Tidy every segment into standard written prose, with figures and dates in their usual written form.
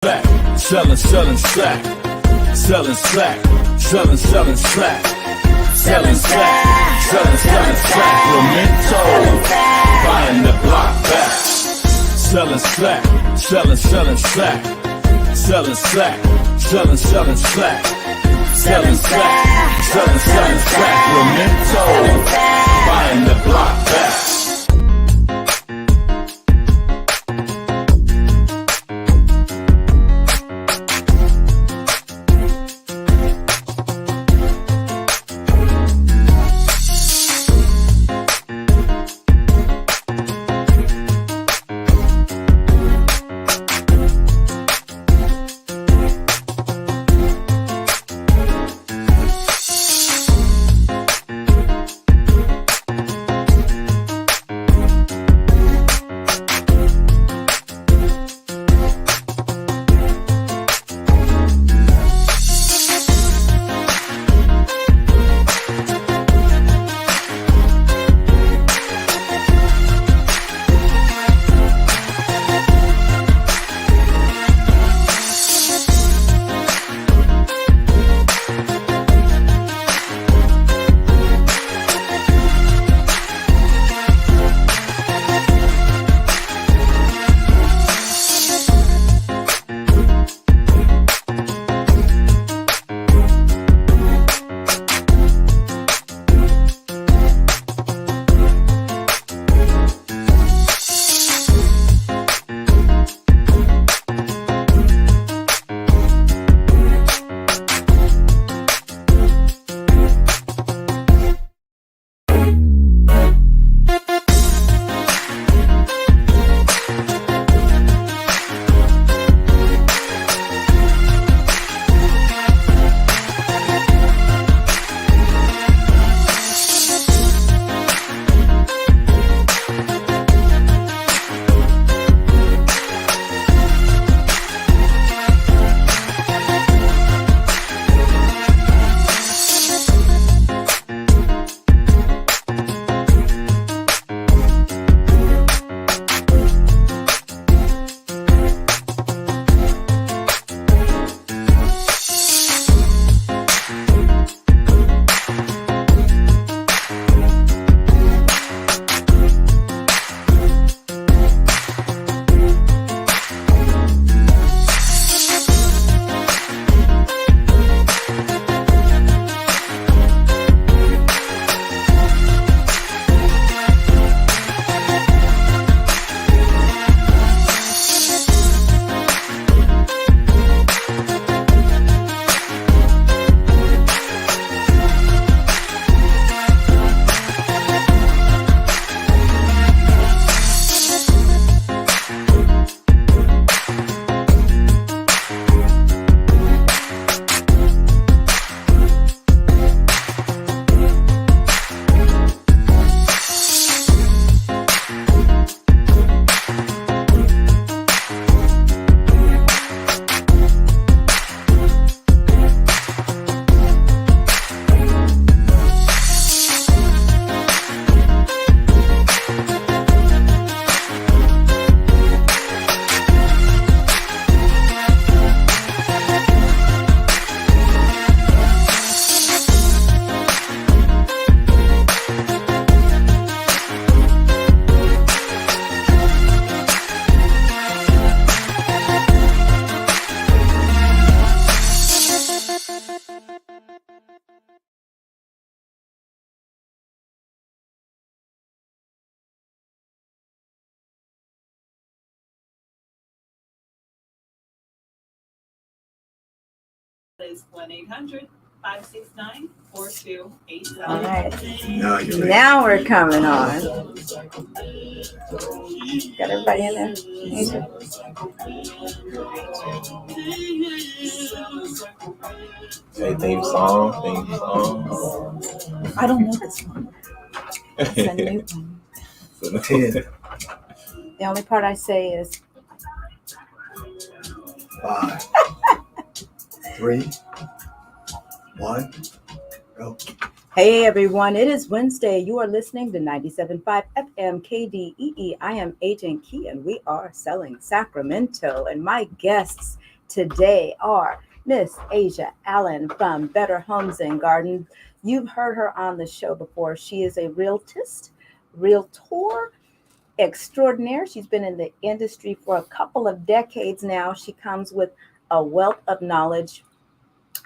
Selling slack, selling slack, selling slack, selling slack, selling Sacramento, buying the block back. Selling slack, selling slack, selling slack, selling slack, selling slack, selling Sacramento, buying the block back. Is 1-800-569-4287. All right. Now we're coming on. Got everybody in there? Hey, theme song. I don't know this one. It's a new one. The only part I say is 5, 3, 1, go. Hey everyone, it is Wednesday. You are listening to 97.5 FM KDEE. I am Agent Key and we are Selling Sacramento. And my guests today are Miss Asia Allen from Better Homes and Gardens. You've heard her on the show before. She is a realtist, realtor extraordinaire. She's been in the industry for a couple of decades now. She comes with a wealth of knowledge.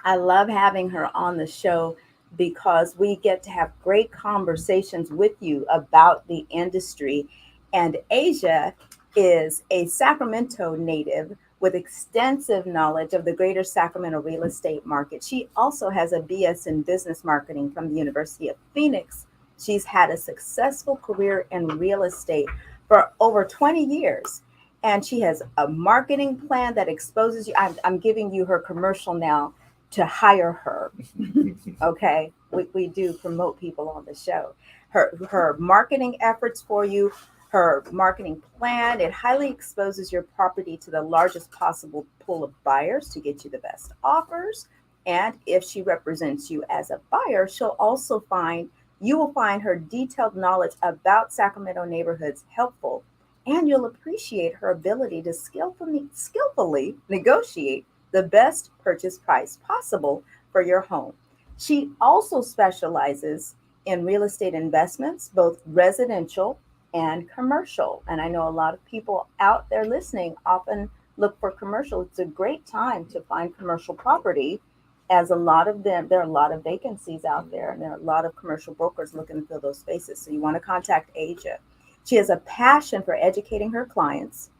I love having her on the show because we get to have great conversations with you about the industry. And Asia is a Sacramento native with extensive knowledge of the greater Sacramento real estate market. She also has a BS in business marketing from the University of Phoenix. She's had a successful career in real estate for over 20 years. And she has a marketing plan that exposes you. I'm giving you her commercial now to hire her. Okay. We do promote people on the show. Her marketing efforts for you, her marketing plan, it highly exposes your property to the largest possible pool of buyers to get you the best offers. And if she represents you as a buyer, you will find her detailed knowledge about Sacramento neighborhoods helpful, and you'll appreciate her ability to skillfully negotiate the best purchase price possible for your home. She also specializes in real estate investments, both residential and commercial. And I know a lot of people out there listening often look for commercial. It's a great time to find commercial property, as there are a lot of vacancies out there, and there are a lot of commercial brokers looking to fill those spaces. So you want to contact Asia. She has a passion for educating her clients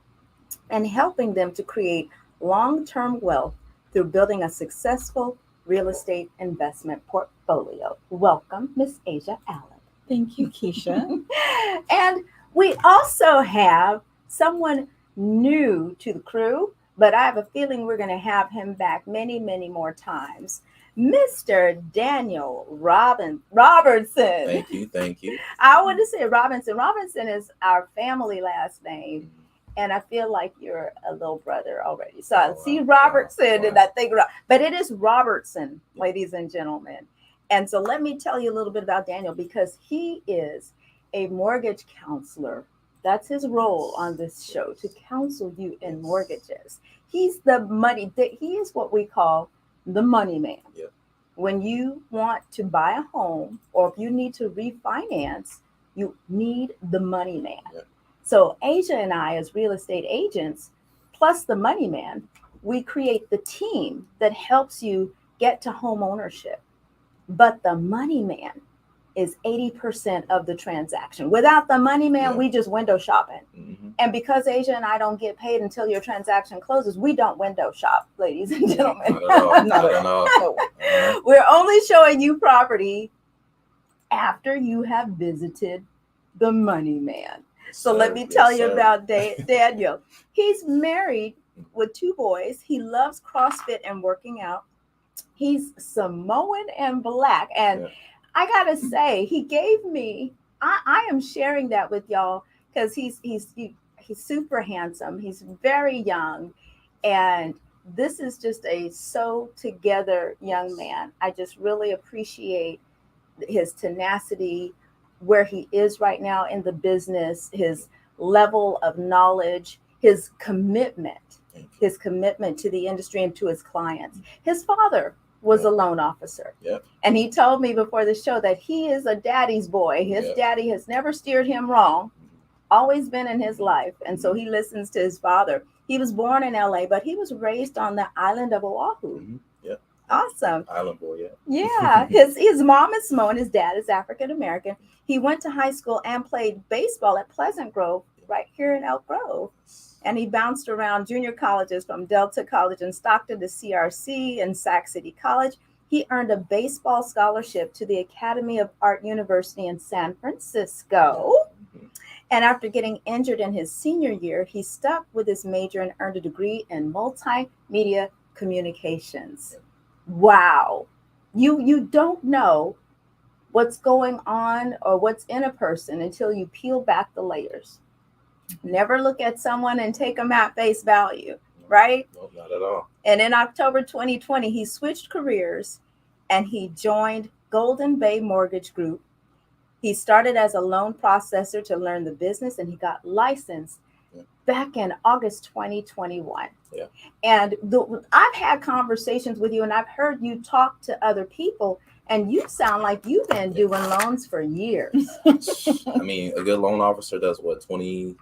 and helping them to create long-term wealth through building a successful real estate investment portfolio. Welcome, Miss Asia Allen. Thank you, Keisha. And we also have someone new to the crew, but I have a feeling we're going to have him back many, many more times. Mr. Daniel Robertson. Thank you. I want to say Robinson. Robinson is our family last name. And I feel like you're a little brother already. So I see Robertson and I think, but it is Robertson, ladies and gentlemen. And so let me tell you a little bit about Daniel, because he is a mortgage counselor. That's his role on this show, to counsel you in mortgages. He is what we call the money man. Yep. When you want to buy a home, or if you need to refinance, you need the money man. Yep. So Asia and I, as real estate agents, plus the money man, we create the team that helps you get to home ownership. But the money man is 80% of the transaction. Without the money man, we just window shopping. Mm-hmm. And because Asia and I don't get paid until your transaction closes, we don't window shop, ladies and gentlemen. Not at all. We're only showing you property after you have visited the money man. So let me tell you about Daniel. He's married with 2 boys. He loves CrossFit and working out. He's Samoan and Black. And I got to say, he gave me, I am sharing that with y'all because he's super handsome. He's very young. And this is just a so together young man. I just really appreciate his tenacity, where he is right now in the business, his level of knowledge, his commitment to the industry and to his clients. His father was a loan officer. Yep. And he told me before the show that he is a daddy's boy. His daddy has never steered him wrong, always been in his life. And so he listens to his father. He was born in LA, but he was raised on the island of Oahu. Mm-hmm. Yep. Awesome. Island boy, Yeah. His mom is Samoan, his dad is African American. He went to high school and played baseball at Pleasant Grove, right here in Elk Grove. And he bounced around junior colleges from Delta College in Stockton to CRC and Sac City College. He earned a baseball scholarship to the Academy of Art University in San Francisco. Mm-hmm. And after getting injured in his senior year, he stuck with his major and earned a degree in multimedia communications. Wow. You don't know what's going on or what's in a person until you peel back the layers. Never look at someone and take them at face value, right? No, not at all. And in October 2020, he switched careers and he joined Golden Bay Mortgage Group. He started as a loan processor to learn the business, and he got licensed back in August 2021. Yeah. And I've had conversations with you and I've heard you talk to other people and you sound like you've been doing loans for years. I mean, a good loan officer does what, 20,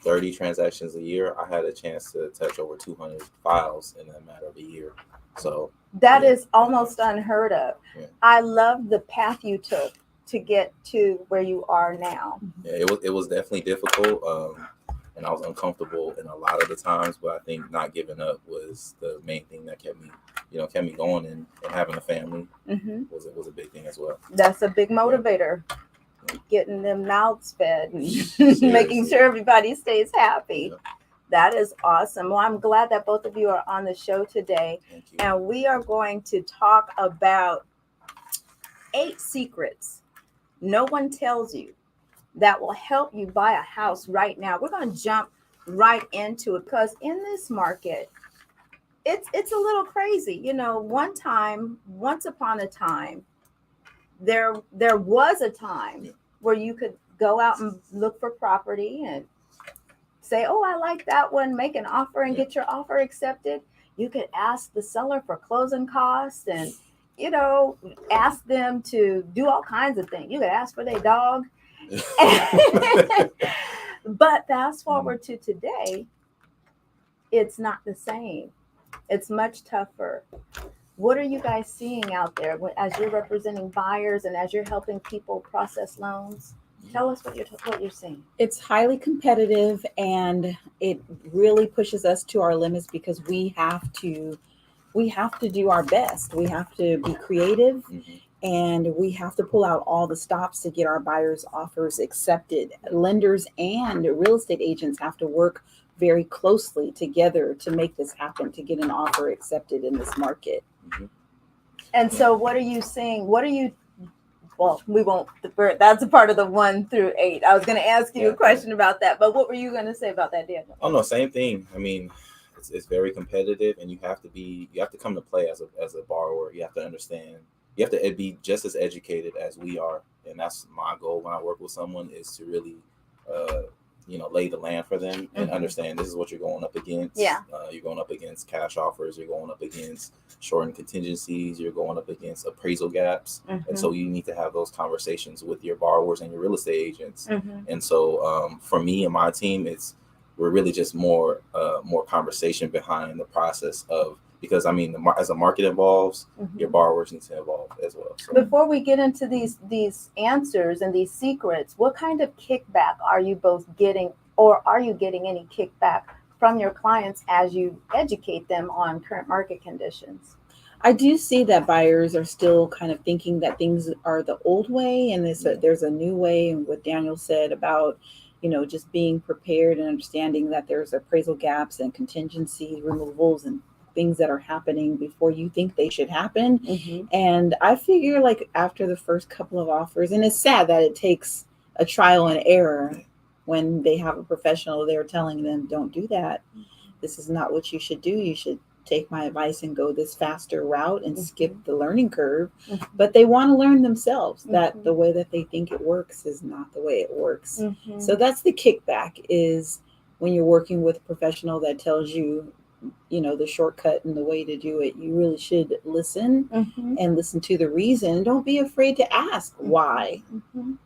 30 transactions a year. I had a chance to touch over 200 files in a matter of a year. So that is almost unheard of. Yeah. I love the path you took to get to where you are now. Yeah, it was definitely difficult. And I was uncomfortable in a lot of the times, but I think not giving up was the main thing that kept me going, and having a family was a big thing as well. That's a big motivator. Yeah. Getting them mouths fed and making sure everybody stays happy. Yeah. That is awesome. Well, I'm glad that both of you are on the show today. Thank you. And we are going to talk about 8 secrets no one tells you that will help you buy a house right now. We're going to jump right into it because in this market, it's a little crazy. You know, once upon a time, there was a time where you could go out and look for property and say, oh, I like that one, make an offer and get your offer accepted. You could ask the seller for closing costs and, you know, ask them to do all kinds of things. You could ask for their dog. But fast forward to today, it's not the same. It's much tougher. What are you guys seeing out there as you're representing buyers and as you're helping people process loans? Tell us what you're seeing. It's highly competitive and it really pushes us to our limits because we have to do our best. We have to be creative. And we have to pull out all the stops to get our buyers' offers accepted. Lenders and real estate agents have to work very closely together to make this happen, to get an offer accepted in this market. And so what are you seeing? Well, we won't, that's a part of the 1 through 8. I was going to ask you a question about that, but what were you going to say about that, Daniel? Oh, no, same thing. I mean, it's very competitive and you have to come to play as a borrower. You have to understand. You have to be just as educated as we are. And that's my goal when I work with someone is to really, lay the land for them and understand this is what you're going up against. Yeah. You're going up against cash offers. You're going up against shortened contingencies. You're going up against appraisal gaps. And so you need to have those conversations with your borrowers and your real estate agents. And so for me and my team, we're really just more conversation behind the process of, because I mean, as the market evolves, your borrowers need to evolve as well. So. Before we get into these answers and these secrets, what kind of kickback are you both getting, or are you getting any kickback from your clients as you educate them on current market conditions? I do see that buyers are still kind of thinking that things are the old way and there's a new way. And what Daniel said about, just being prepared and understanding that there's appraisal gaps and contingency removals and things that are happening before you think they should happen. And I figure like after the first couple of offers, and it's sad that it takes a trial and error when they have a professional there telling them, don't do that. This is not what you should do. You should take my advice and go this faster route and skip the learning curve. But they want to learn themselves that the way that they think it works is not the way it works. So that's the kickback, is when you're working with a professional that tells you, the shortcut and the way to do it, you really should listen and listen to the reason. Don't be afraid to ask why.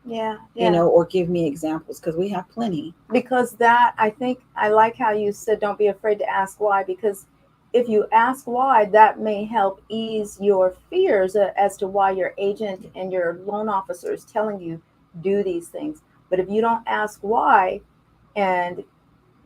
Or give me examples, because we have plenty. Because I think I like how you said, don't be afraid to ask why, because if you ask why, that may help ease your fears as to why your agent and your loan officer is telling you do these things. But if you don't ask why, and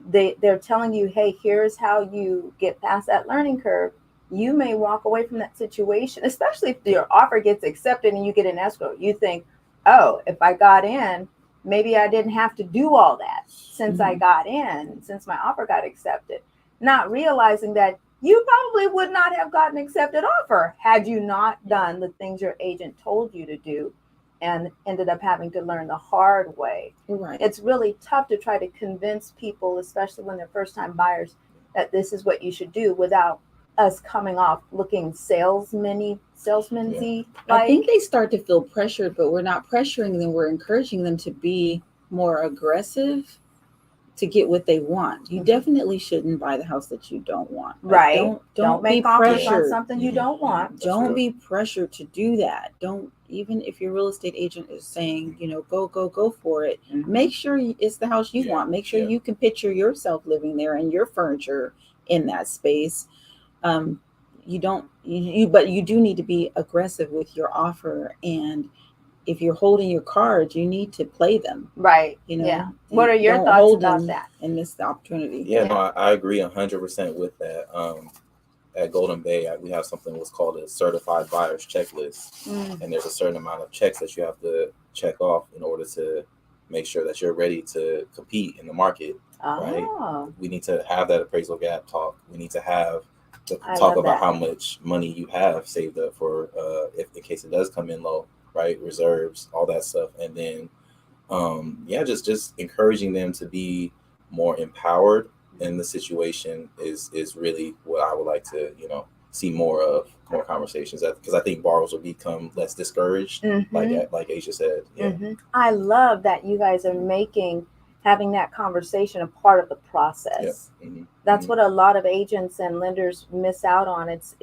they're telling you, hey, here's how you get past that learning curve, you may walk away from that situation, especially if your offer gets accepted and you get an escrow. You think, oh, if I got in, maybe I didn't have to do all that since I got in, since my offer got accepted. Not realizing that you probably would not have gotten an accepted offer had you not done the things your agent told you to do and ended up having to learn the hard way. Right. It's really tough to try to convince people, especially when they're first-time buyers, that this is what you should do without us coming off looking salesman-y. I think they start to feel pressured, but we're not pressuring them. We're encouraging them to be more aggressive to get what they want. You Mhm. definitely shouldn't buy the house that you don't want. Right. Don't make be offers on pressured. something you Mhm. don't want. That's Don't real. be pressured to do that. Don't, even if your real estate agent is saying, go for it. Mhm. Make sure it's the house you Yeah, want. Make sure yeah. you can picture yourself living there and your furniture in that space. You don't, but you do need to be aggressive with your offer. And if you're holding your cards, you need to play them. Right. You know, Yeah. What are your don't thoughts hold about them that? and miss the opportunity. Yeah, no, I agree 100% with that. At Golden Bay, we have something what's called a certified buyer's checklist, and there's a certain amount of checks that you have to check off in order to make sure that you're ready to compete in the market. Right? Oh, We need to have that appraisal gap talk. We need to have the I talk love about that. how much money you have saved up for if in case it does come in low, right? Reserves, all that stuff, and then just encouraging them to be more empowered in the situation is really what I would like to see more conversations, because I think borrowers will become less discouraged, Mhm. like Aisha said. Yeah. Mhm. I love that you guys are having that conversation a part of the process. Yeah. Mm-hmm. That's what a lot of agents and lenders miss out on. It's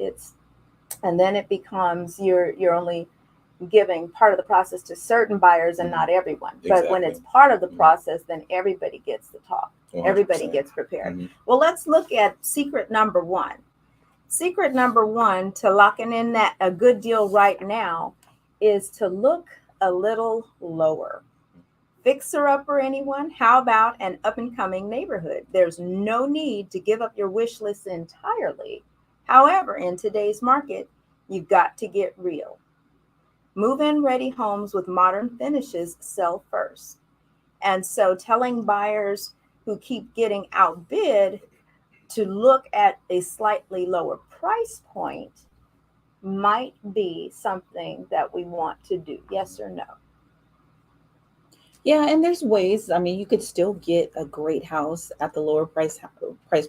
and then it becomes you're only giving part of the process to certain buyers and not everyone. But when it's Exactly. part of the Mhm. process, then everybody gets the talk. 100%. Everybody gets prepared. Mhm. Well, let's look at secret number one. Secret number one to locking in a good deal right now is to look a little lower. Fixer upper, anyone? How about an up and coming neighborhood? There's no need to give up your wish list entirely. However, in today's market, you've got to get real. Move-in ready homes with modern finishes sell first. And so telling buyers who keep getting outbid to look at a slightly lower price point might be something that we want to do. Yes or no? Yeah, and there's ways. I mean, you could still get a great house at the lower price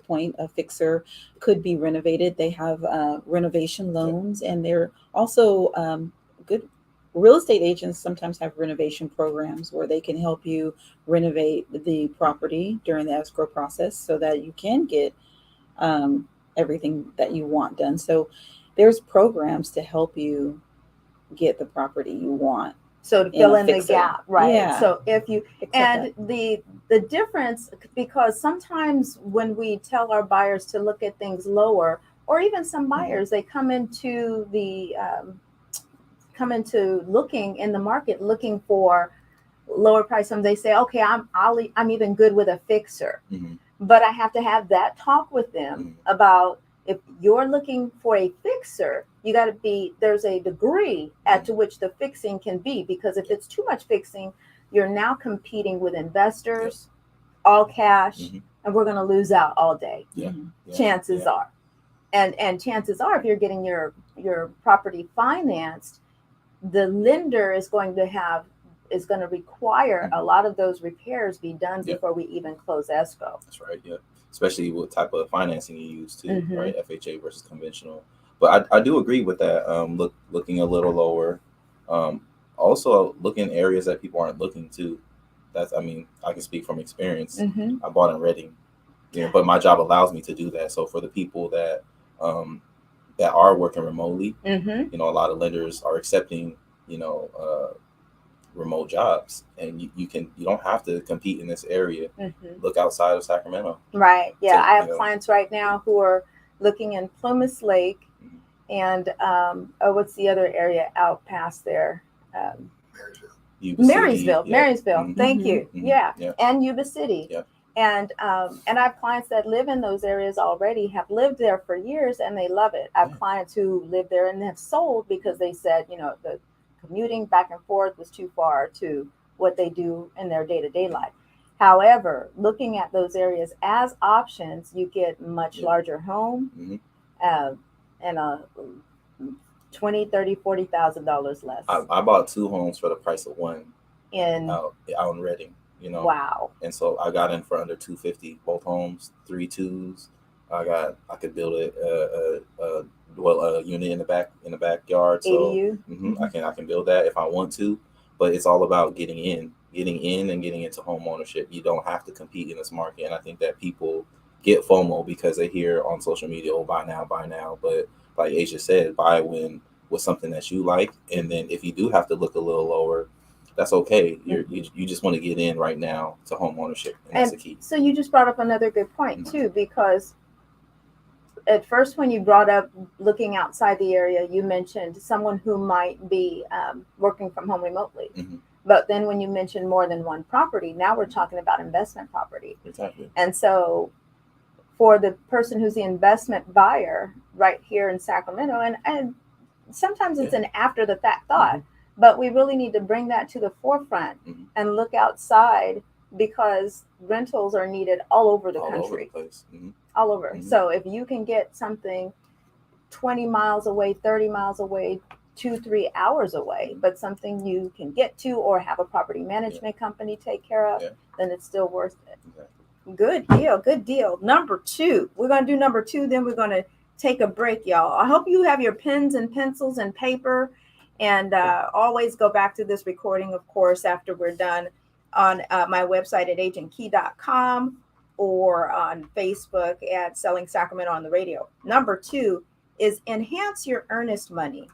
point. A fixer could be renovated. They have renovation loans, and they're also good. Real estate agents sometimes have renovation programs where they can help you renovate the property during the escrow process, so that you can get everything that you want done. So there's programs to help you get the property you want. So to fill a in the fixer. gap, right? Yeah. So if you Accept and that. the difference, because sometimes when we tell our buyers to look at things lower, or even some buyers, they come into looking in the market looking for lower price homes. They say, okay, I'm even good with a fixer, Mhm. but I have to have that talk with them about, if you're looking for a fixer, you got to be, there's a degree at to which the fixing can be, because if it's too much fixing, you're now competing with investors, all cash, and we're going to lose out all day. Chances are. And chances are, if you're getting your property financed, the lender is going to require a lot of those repairs be done before we even close escrow. That's right. Yeah. Especially what type of financing you use too, Mhm. right? FHA versus conventional. But I do agree with that. Looking a little lower. Also look in areas that people aren't looking to. I can speak from experience. I bought in Reading, but my job allows me to do that. So for the people that are working remotely, a lot of lenders are accepting, remote jobs, and you don't have to compete in this area. Look outside of Sacramento. Right. Yeah. I have clients right now who are looking in Plumas Lake and what's the other area out past there? Marysville. Marysville. Thank you. Yeah. And Yuba City. Yeah. And I have clients that live in those areas already, have lived there for years, and they love it. I have clients who live there and have sold because they said, the commuting back and forth was too far to what they do in their day-to-day life. However, looking at those areas as options, you get much larger home and a $20,000, $30,000, $40,000 less. I bought 2 homes for the price of one out in Reading. Wow. And so I got in for under $250, both homes, 3 2s. I could build a unit in the backyard. So ADU. I can build that if I want to, but it's all about getting in. getting in and getting into home ownership. You don't have to compete in this market. And I think that people get FOMO because they hear on social media, oh, buy now. But like Asia said, buy when with something that you like. And then if you do have to look a little lower, that's okay. You just want to get in right now to home ownership. And that's the key. So you just brought up another good point too, because at first when you brought up looking outside the area, you mentioned someone who might be working from home remotely. But then when you mentioned more than one property, now we're talking about investment property. Exactly. And so for the person who's the investment buyer right here in Sacramento, and sometimes it's an after the fact thought, but we really need to bring that to the forefront and look outside, because rentals are needed all over the country. All over the place. All over. So if you can get something 20 miles away, 30 miles away, 2-3 hours away, but something you can get to or have a property management company take care of, then it's still worth it. Good deal. Number 2. We're going to do number 2, then we're going to take a break, y'all. I hope you have your pens and pencils and paper, and always go back to this recording, of course, after we're done on my website at agentkey.com or on Facebook at Selling Sacramento on the radio. Number 2 is enhance your earnest money.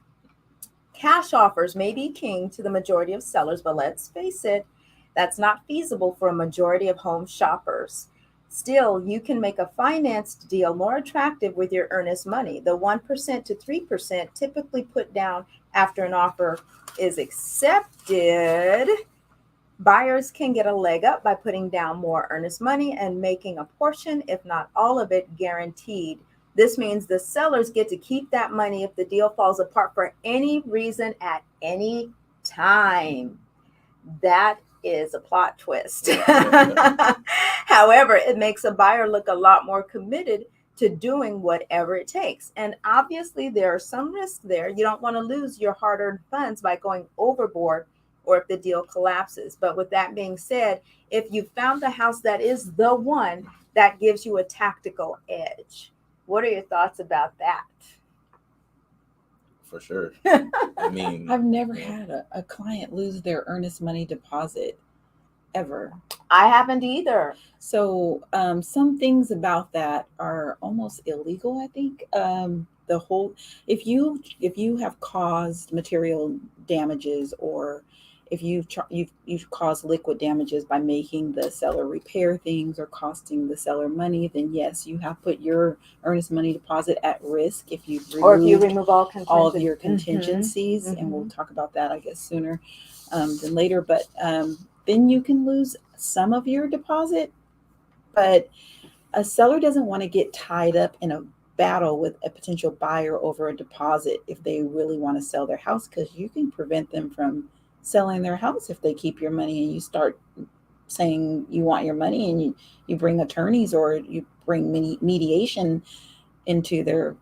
Cash offers may be king to the majority of sellers, but let's face it, that's not feasible for a majority of home shoppers. Still, you can make a financed deal more attractive with your earnest money. The 1% to 3% typically put down after an offer is accepted. Buyers can get a leg up by putting down more earnest money and making a portion, if not all of it, guaranteed. This means the sellers get to keep that money if the deal falls apart for any reason at any time. That is a plot twist. However, it makes a buyer look a lot more committed to doing whatever it takes. And obviously, there are some risks there. You don't want to lose your hard-earned funds by going overboard or if the deal collapses. But with that being said, if you found the house that is the one, that gives you a tactical edge. What are your thoughts about that? For sure. I mean, I've never had a client lose their earnest money deposit ever. I haven't either. So some things about that are almost illegal, I think. The whole, if you have caused material damages, or if you've caused liquid damages by making the seller repair things or costing the seller money, then yes, you have put your earnest money deposit at risk if you remove all of your contingencies, and we'll talk about that, I guess, sooner than later. But then you can lose some of your deposit. But a seller doesn't want to get tied up in a battle with a potential buyer over a deposit if they really want to sell their house, because you can prevent them from selling their house if they keep your money and you start saying you want your money, and you bring attorneys or you bring mediation into their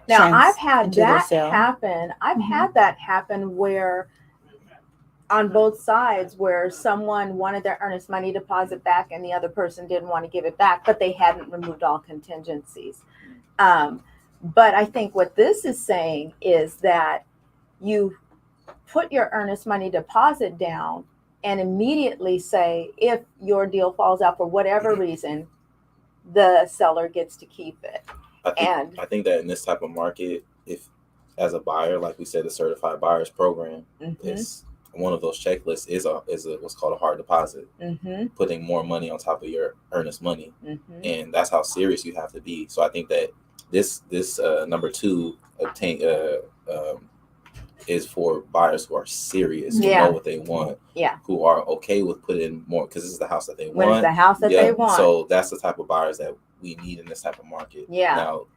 I've had that happen. I've had that happen where on both sides, where someone wanted their earnest money deposit back and the other person didn't want to give it back, but they hadn't removed all contingencies. But I think what this is saying is that you put your earnest money deposit down and immediately say, if your deal falls out for whatever reason, the seller gets to keep it. I think that in this type of market, if as a buyer, like we said, the certified buyers program is one of those checklists is what's called a hard deposit, putting more money on top of your earnest money. And that's how serious you have to be. So I think that this number 2 is for buyers who are serious, who know what they want, who are okay with putting more, because this is the house that they want. When it's the house that they want. So that's the type of buyers that we need in this type of market. Now,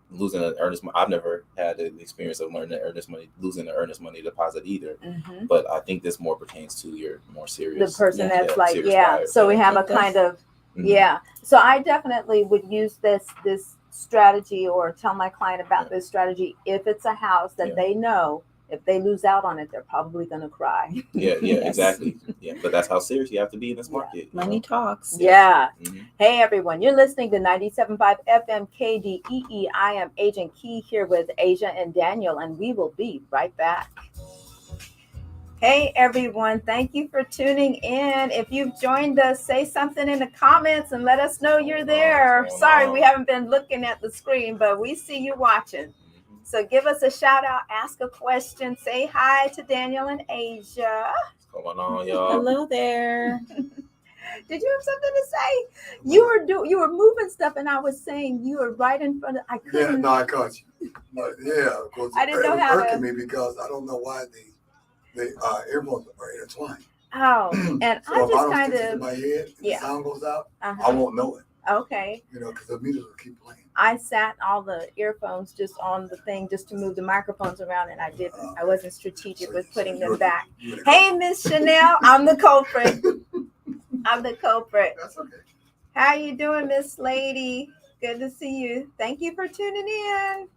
losing an earnest money, I've never had the experience of losing the earnest money deposit either. But I think this more pertains to your more serious. The person that's like, so we have a kind of, So I definitely would use this strategy, or tell my client about this strategy if it's a house that they know if they lose out on it, they're probably going to cry. Exactly. But that's how serious you have to be in this market. Money talks. Hey, everyone. You're listening to 97.5 FM KDEE. I am Agent Key here with Asia and Daniel, and we will be right back. Hey everyone, thank you for tuning in. If you've joined us, say something in the comments and let us know you're there. Sorry, we haven't been looking at the screen, but we see you watching. So give us a shout out, ask a question, say hi to Daniel and Asia. What's going on, y'all? Hello there. Did you have something to say? You were moving stuff, and I was saying you were right in front of. I couldn't. Yeah, no, I caught you. But yeah, of course, I didn't know it was how irking to. me because I don't know why they earphones are intertwined. Oh, and So I if just I don't kind stick it of. in my head and the sound goes out, I won't know it. Okay. You know, because the music will keep playing. I sat all the earphones just on the thing just to move the microphones around, and I didn't. I wasn't strategic with putting them back. Hey, Miss Chanel, I'm the culprit. I'm the culprit. That's okay. How you doing, Miss Lady? Good to see you. Thank you for tuning in.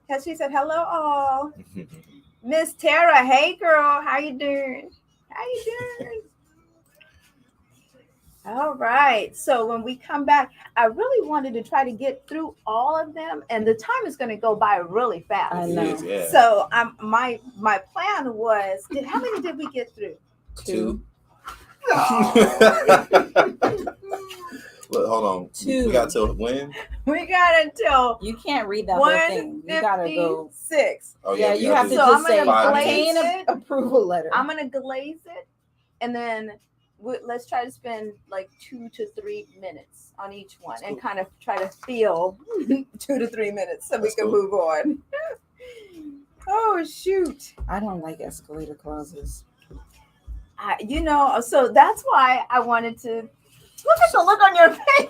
Because she said hello all. Miss Tara, hey girl, how you doing? How you doing? All right. So when we come back, I really wanted to try to get through all of them, and the time is going to go by really fast. I know. Yeah. So my plan was, how many did we get through? 2. No. Look, hold on. 2. We got till when? We got until You can't read that whole thing. You gotta go. 1:56. Oh Yeah, you have to So just I'm say gonna obtain glaze an it. approval letter. I'm gonna glaze it, and then let's try to spend like 2 to 3 minutes on each one, and kind of try to feel 2 to 3 minutes so we can move on. Oh shoot! I don't like escalator clauses. So that's why I wanted to look at the look on your face.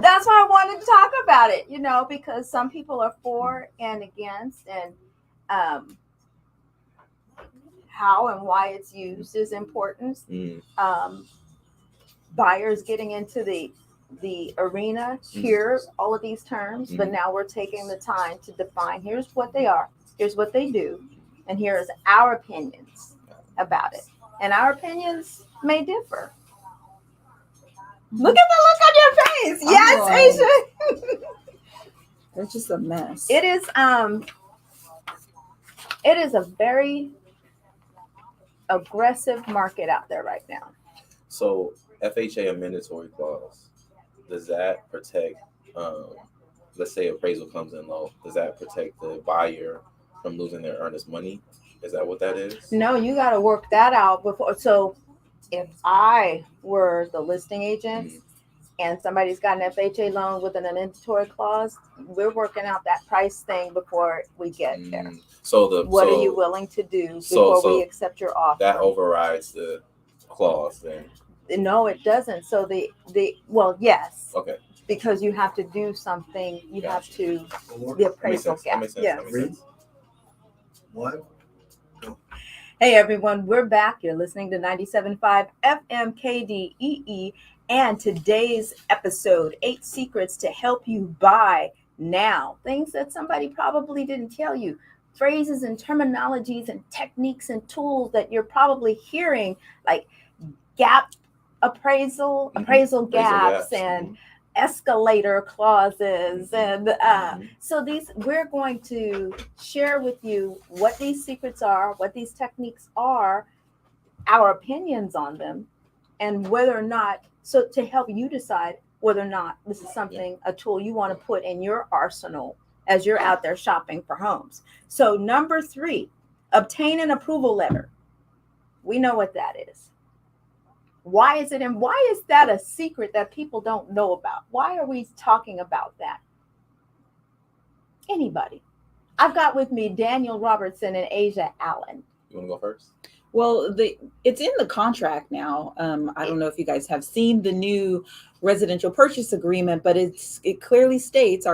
That's why I wanted to talk about it, because some people are for and against, and how and why it's used is important. Buyers getting into the arena hear all of these terms, but now we're taking the time to define, here's what they are, here's what they do, and here's our opinions about it. And our opinions may differ. Look at the look on your face. Yes, Asia. They're just a mess. It is a very aggressive market out there right now. So FHA, a mandatory clause, does that protect, let's say appraisal comes in low, does that protect the buyer from losing their earnest money? Is that what that is? No, you got to work that out before. So if I were the listing agent and somebody's got an FHA loan with an mandatory clause, we're working out that price thing before we get there. What are you willing to do before we accept your offer? That overrides the clause then. No, it doesn't. So well, yes. Okay. Because you have to do something. You have to, the appraisal gap. Yeah. 3, 1. Hey everyone, we're back. You're listening to 97.5 FM KDEE, and today's episode, 8 secrets to help you buy now. Things that somebody probably didn't tell you. Phrases and terminologies and techniques and tools that you're probably hearing, like gap appraisal gaps, and escalator clauses, and so we're going to share with you what these secrets are, what these techniques are, our opinions on them, and whether or not, so to help you decide whether or not this is something, a tool you want to put in your arsenal as you're out there shopping for homes. So number 3, obtain an approval letter. We know what that is. Why is it, and why is that a secret that people don't know about? Why are we talking about that? Anybody? I've got with me Daniel Robertson and Asia Allen. You want to go first? Well, it's in the contract now. I don't know if you guys have seen the new residential purchase agreement, but it clearly states,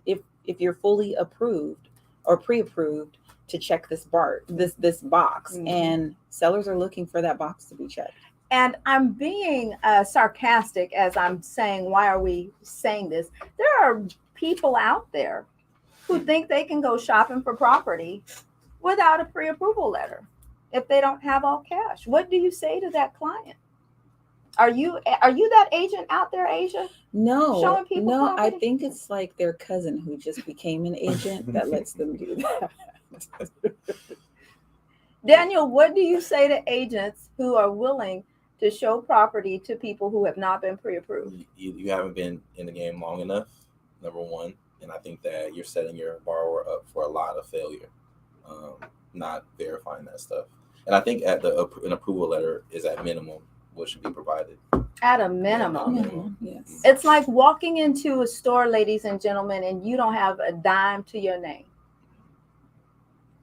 if you're fully approved or pre-approved, to check this box, and sellers are looking for that box to be checked. And I'm being sarcastic as I'm saying, why are we saying this? There are people out there who think they can go shopping for property without a pre-approval letter if they don't have all cash. What do you say to that client? Are you that agent out there, Asia? No, Showing people no. property? I think it's like their cousin who just became an agent that lets them do that. Daniel, what do you say to agents who are willing to show property to people who have not been pre-approved? You haven't been in the game long enough, number one. And I think that you're setting your borrower up for a lot of failure, not verifying that stuff. And I think an approval letter is at minimum what should be provided. At a minimum. Minimum, yes. It's like walking into a store, ladies and gentlemen, and you don't have a dime to your name.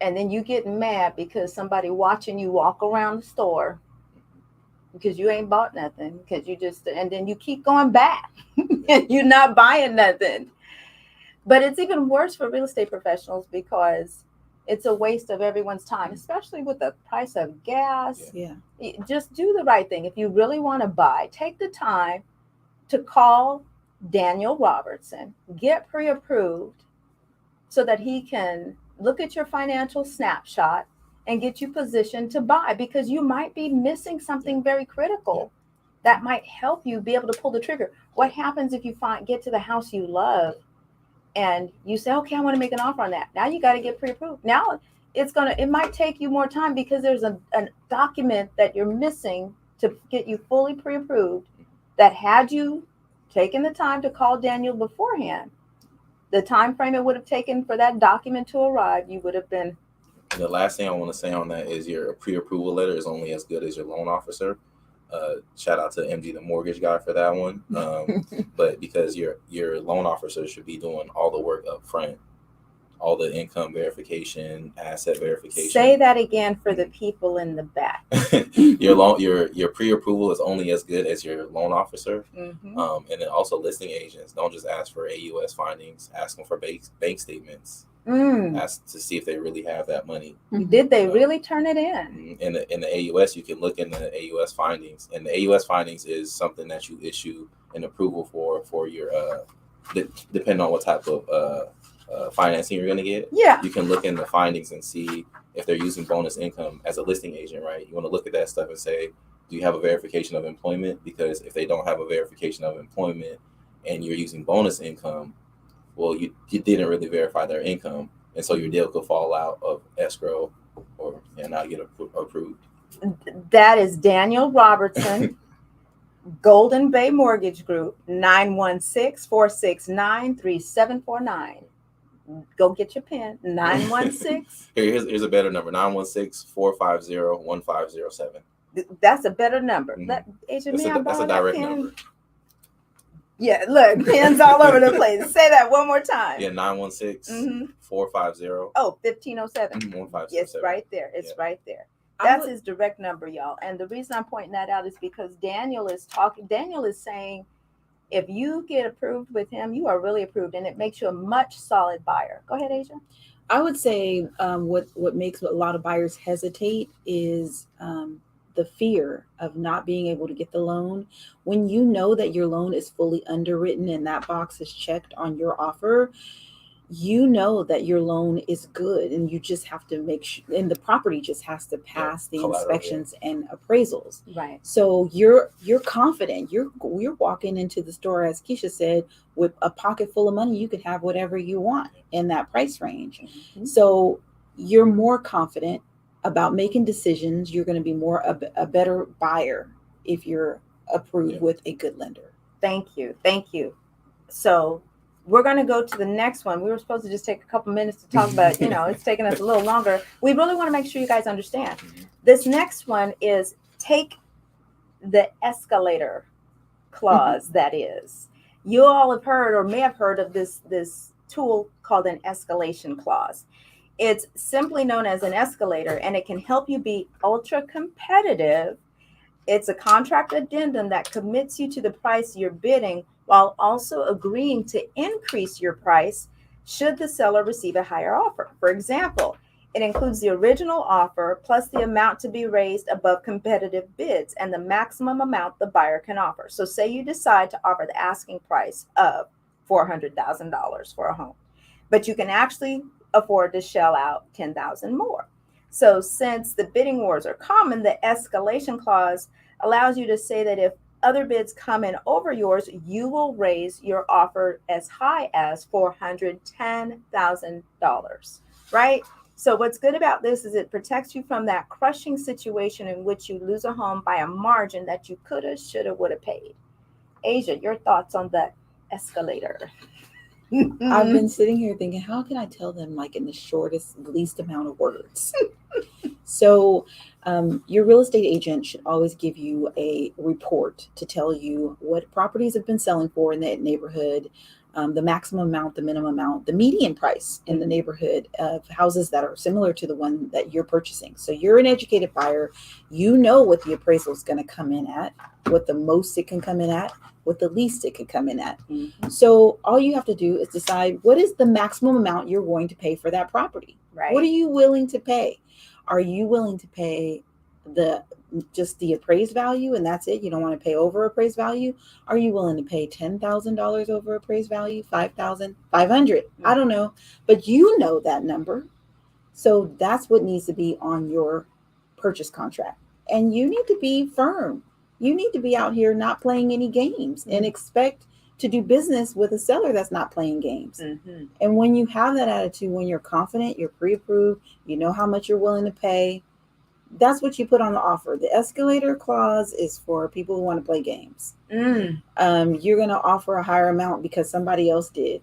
And then you get mad because somebody watching you walk around the store because you ain't bought nothing, because you just, and then you keep going back and you're not buying nothing. But it's even worse for real estate professionals because it's a waste of everyone's time, especially with the price of gas. Yeah. Just do the right thing. If you really want to buy, take the time to call Daniel Robertson, get pre-approved so that he can look at your financial snapshot and get you positioned to buy, because you might be missing something very critical that might help you be able to pull the trigger. What happens if you get to the house you love and you say, okay, I want to make an offer on that? Now you got to get pre-approved. Now it might take you more time because there's a document that you're missing to get you fully pre-approved, that had you taken the time to call Daniel beforehand, the time frame it would have taken for that document to arrive, you would have been. And the last thing I want to say on that is your pre-approval letter is only as good as your loan officer. Shout out to MG, the mortgage guy, for that one. But because your loan officer should be doing all the work up front, all the income verification, asset verification. Say that again for the people in the back. Your pre-approval is only as good as your loan officer. Mm-hmm. And then also listing agents, don't just ask for AUS findings, ask them for bank statements. Ask to see if they really have that money. Did they really turn it in? In the AUS, you can look in the AUS findings, and the AUS findings is something that you issue an approval for your depending on what type of financing you're going to get. Yeah. You can look in the findings and see if they're using bonus income as a listing agent, right? You want to look at that stuff and say, do you have a verification of employment? Because if they don't have a verification of employment and you're using bonus income, well, you didn't really verify their income, and so your deal could fall out of escrow or not get approved. That is Daniel Robertson, Golden Bay Mortgage Group, 916-469-3749. Go get your pen. 916. Here's a better number: 916-450-1507. That's a better number. Mm-hmm. That's a direct number. Yeah, look, pens all over the place. Say that one more time. Yeah, 916-450. Oh, 1507. 1507. Yes, right there. It's right there. That's his direct number, y'all. And the reason I'm pointing that out is because Daniel is saying, if you get approved with him, you are really approved, and it makes you a much solid buyer. Go ahead, Asia. I would say what makes a lot of buyers hesitate is the fear of not being able to get the loan. When you know that your loan is fully underwritten and that box is checked on your offer, you know that your loan is good, and you just have to make sure, and the property just has to pass the inspections and appraisals. Right. So you're confident. You're walking into the store, as Keisha said, with a pocket full of money. You can have whatever you want in that price range. Mm-hmm. So you're more confident about making decisions. You're going to be more a better buyer if you're approved with a good lender. Thank you. So we're going to go to the next one. We were supposed to just take a couple minutes to talk about, it's taking us a little longer. We really want to make sure you guys understand. This next one is take the escalator clause. That is, you all have heard or may have heard of this tool called an escalation clause. It's simply known as an escalator, and it can help you be ultra competitive. It's a contract addendum that commits you to the price you're bidding while also agreeing to increase your price should the seller receive a higher offer. For example, it includes the original offer plus the amount to be raised above competitive bids and the maximum amount the buyer can offer. So say you decide to offer the asking price of $400,000 for a home, but you can actually afford to shell out $10,000 more. So since the bidding wars are common, the escalation clause allows you to say that if other bids come in over yours, you will raise your offer as high as $410,000, right? So what's good about this is it protects you from that crushing situation in which you lose a home by a margin that you coulda, shoulda, woulda paid. Asia, your thoughts on the escalator? I've been sitting here thinking, how can I tell them like in the shortest, least amount of words? So your real estate agent should always give you a report to tell you what properties have been selling for in that neighborhood, the maximum amount, the minimum amount, the median price in the neighborhood of houses that are similar to the one that you're purchasing. So you're an educated buyer. You know what the appraisal is going to come in at, what the most it can come in at, what the least it could come in at. So all you have to do is decide what is the maximum amount you're going to pay for that property. Right. What are you willing to pay? Are you willing to pay just the appraised value and that's it? You don't want to pay over appraised value? Are you willing to pay $10,000 over appraised value? $5,000, $500? I don't know, but you know that number. So that's what needs to be on your purchase contract. And you need to be firm. You need to be out here not playing any games and expect to do business with a seller that's not playing games. And when you have that attitude, when you're confident, you're pre-approved, you know how much you're willing to pay, that's what you put on the offer. The escalator clause is for people who want to play games. You're going to offer a higher amount because somebody else did.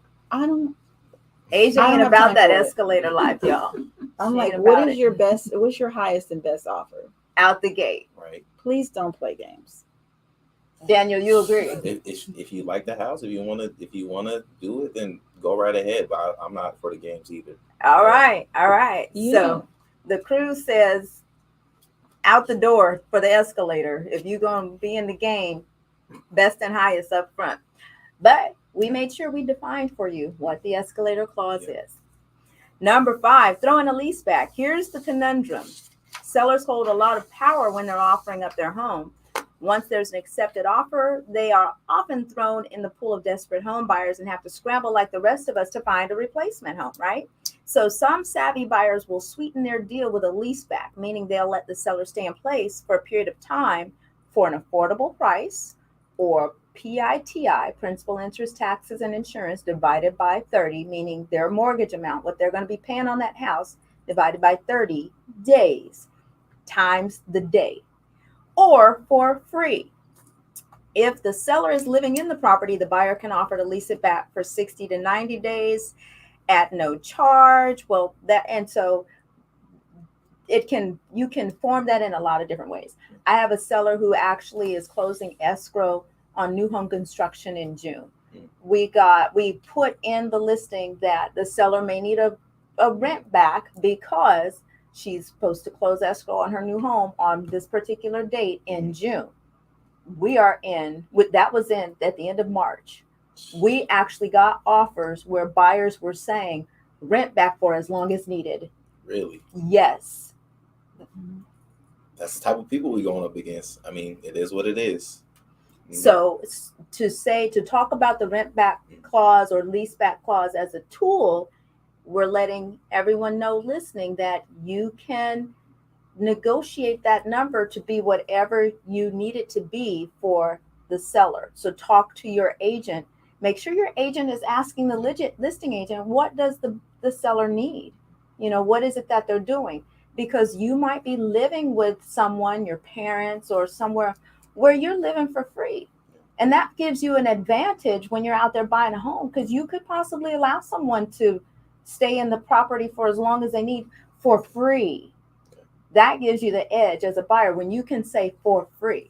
Asia ain't about that escalator life, y'all. I'm like, what's your highest and best offer? Out the gate. Right. Please don't play games. Daniel, you agree? If you like the house, if you wanna do it, then go right ahead. But I'm not for the games either. All right. You So know. the crew says out the door for the escalator. If you're gonna be in the game, best and highest up front. But we made sure we defined for you what the escalator clause is. Number 5, throw in a lease back. Here's the conundrum. Sellers hold a lot of power when they're offering up their home. Once there's an accepted offer, they are often thrown in the pool of desperate home buyers and have to scramble like the rest of us to find a replacement home, right? So some savvy buyers will sweeten their deal with a leaseback, meaning they'll let the seller stay in place for a period of time for an affordable price, or PITI, principal, interest, taxes, and insurance, divided by 30, meaning their mortgage amount, what they're going to be paying on that house, divided by 30 days times the day, or for free. If the seller is living in the property, the buyer can offer to lease it back for 60 to 90 days at no charge. Well, so you can form that in a lot of different ways. I have a seller who actually is closing escrow on new home construction in June. We put in the listing that the seller may need a rent back because she's supposed to close escrow on her new home on this particular date in June. That was in at the end of March. We actually got offers where buyers were saying rent back for as long as needed. Really? Yes. That's the type of people we're going up against. I mean, it is what it is. So to talk about the rent back clause or lease back clause as a tool, we're letting everyone know listening that you can negotiate that number to be whatever you need it to be for the seller. So talk to your agent. Make sure your agent is asking the listing agent, what does the seller need? What is it that they're doing? Because you might be living with someone, your parents or somewhere where you're living for free. And that gives you an advantage when you're out there buying a home, because you could possibly allow someone to stay in the property for as long as they need for free. That gives you the edge as a buyer when you can say for free.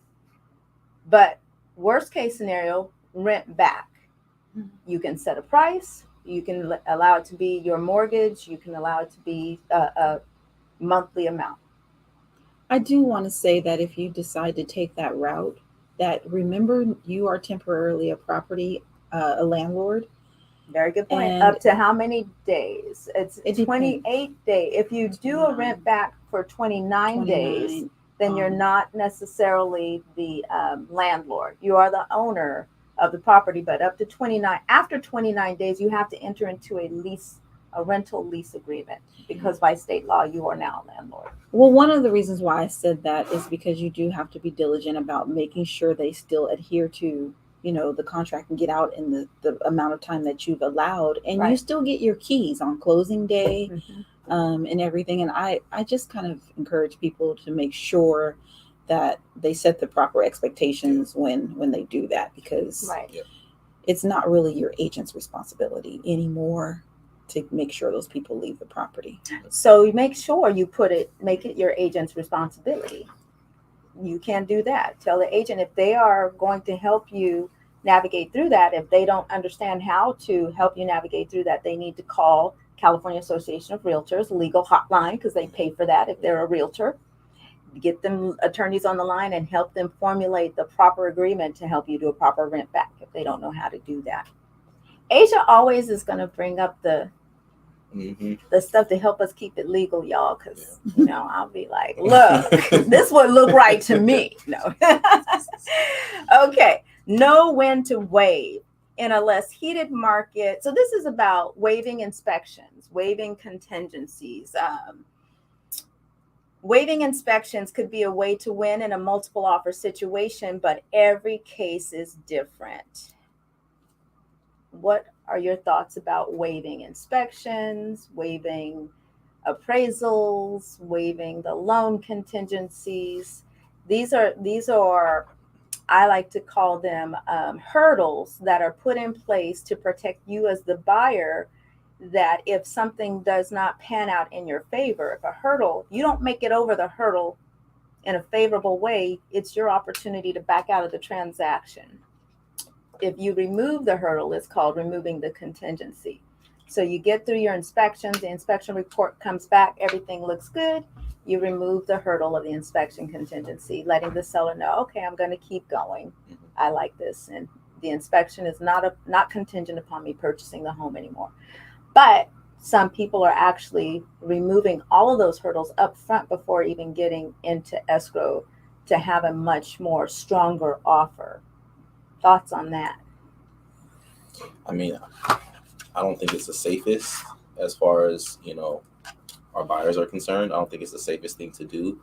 But worst case scenario, rent back. You can set a price. You can allow it to be your mortgage. You can allow it to be a monthly amount. I do want to say that if you decide to take that route, that remember you are temporarily a landlord. Very good point. And up to how many days? It's It 28 days. If you do a rent back for 29 days, then you're not necessarily the landlord. You are the owner of the property, but up to 29, after 29 days, you have to enter into a rental lease agreement, because by state law, you are now a landlord. Well, one of the reasons why I said that is because you do have to be diligent about making sure they still adhere to, the contract and get out in the amount of time that you've allowed. And Right. You still get your keys on closing day. and everything. And I just kind of encourage people to make sure that they set the proper expectations when they do that, because Right. it's not really your agent's responsibility anymore to make sure those people leave the property. So you make sure you make it your agent's responsibility. You can do that. Tell the agent if they are going to help you navigate through that. If they don't understand how to help you navigate through that, they need to call California Association of Realtors legal hotline, because they pay for that if they're a realtor. Get them attorneys on the line and help them formulate the proper agreement to help you do a proper rent back if they don't know how to do that. Asia always is going to bring up the stuff to help us keep it legal, y'all, because I'll be like, look, this would look right to me. No. Okay. Know when to waive in a less heated market. So this is about waiving inspections, waiving contingencies. Waiving inspections could be a way to win in a multiple offer situation, but every case is different. What are your thoughts about waiving inspections, waiving appraisals, waiving the loan contingencies? These are I like to call them hurdles that are put in place to protect you as the buyer, that if something does not pan out in your favor, if a hurdle, you don't make it over the hurdle in a favorable way, it's your opportunity to back out of the transaction. If you remove the hurdle, it's called removing the contingency. So you get through your inspections, the inspection report comes back, everything looks good. You remove the hurdle of the inspection contingency, letting the seller know, okay, I'm going to keep going. I like this. And the inspection is not contingent upon me purchasing the home anymore. But some people are actually removing all of those hurdles up front before even getting into escrow to have a much more stronger offer. Thoughts on that? I mean, I don't think it's the safest as far as, our buyers are concerned. I don't think it's the safest thing to do.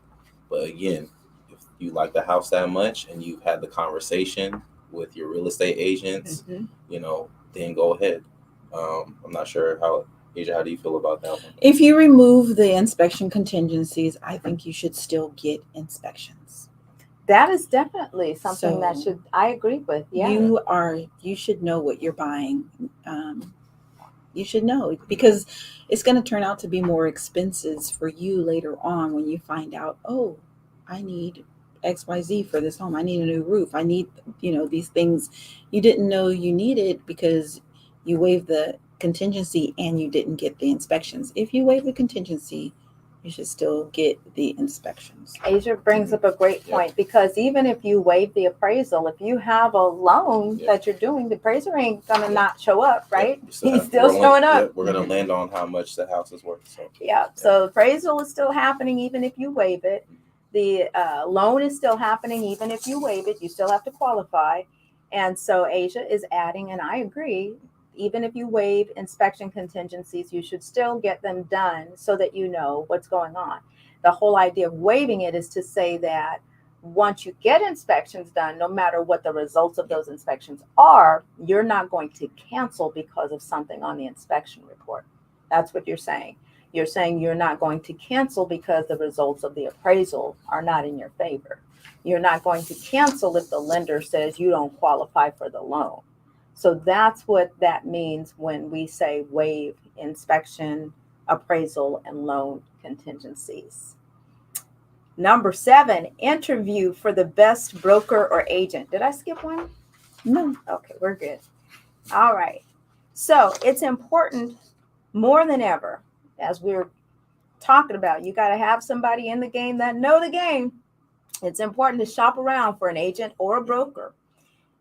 But again, if you like the house that much and you've had the conversation with your real estate agents, then go ahead. I'm not sure Asia, how do you feel about that one? If you remove the inspection contingencies, I think you should still get inspections. That is definitely something I agree with. Yeah. You should know what you're buying. You should know, because it's going to turn out to be more expenses for you later on when you find out, oh, I need XYZ for this home. I need a new roof. I need, these things you didn't know you needed because you waived the contingency and you didn't get the inspections. If you waive the contingency, you should still get the inspections. Asia brings up a great point, because even if you waive the appraisal, if you have a loan that you're doing, the appraiser ain't gonna not show up, right? He's still showing up. We're gonna land on how much the house is worth. So appraisal is still happening even if you waive it. The loan is still happening even if you waive it. You still have to qualify. And so Asia is adding, and I agree, even if you waive inspection contingencies, you should still get them done so that you know what's going on. The whole idea of waiving it is to say that once you get inspections done, no matter what the results of those inspections are, you're not going to cancel because of something on the inspection report. That's what you're saying. You're saying you're not going to cancel because the results of the appraisal are not in your favor. You're not going to cancel if the lender says you don't qualify for the loan. So that's what that means when we say waive inspection, appraisal, and loan contingencies. Number 7, interview for the best broker or agent. Did I skip one? No. Okay, we're good. All right. So it's important more than ever, as we're talking about, you got to have somebody in the game that know the game. It's important to shop around for an agent or a broker.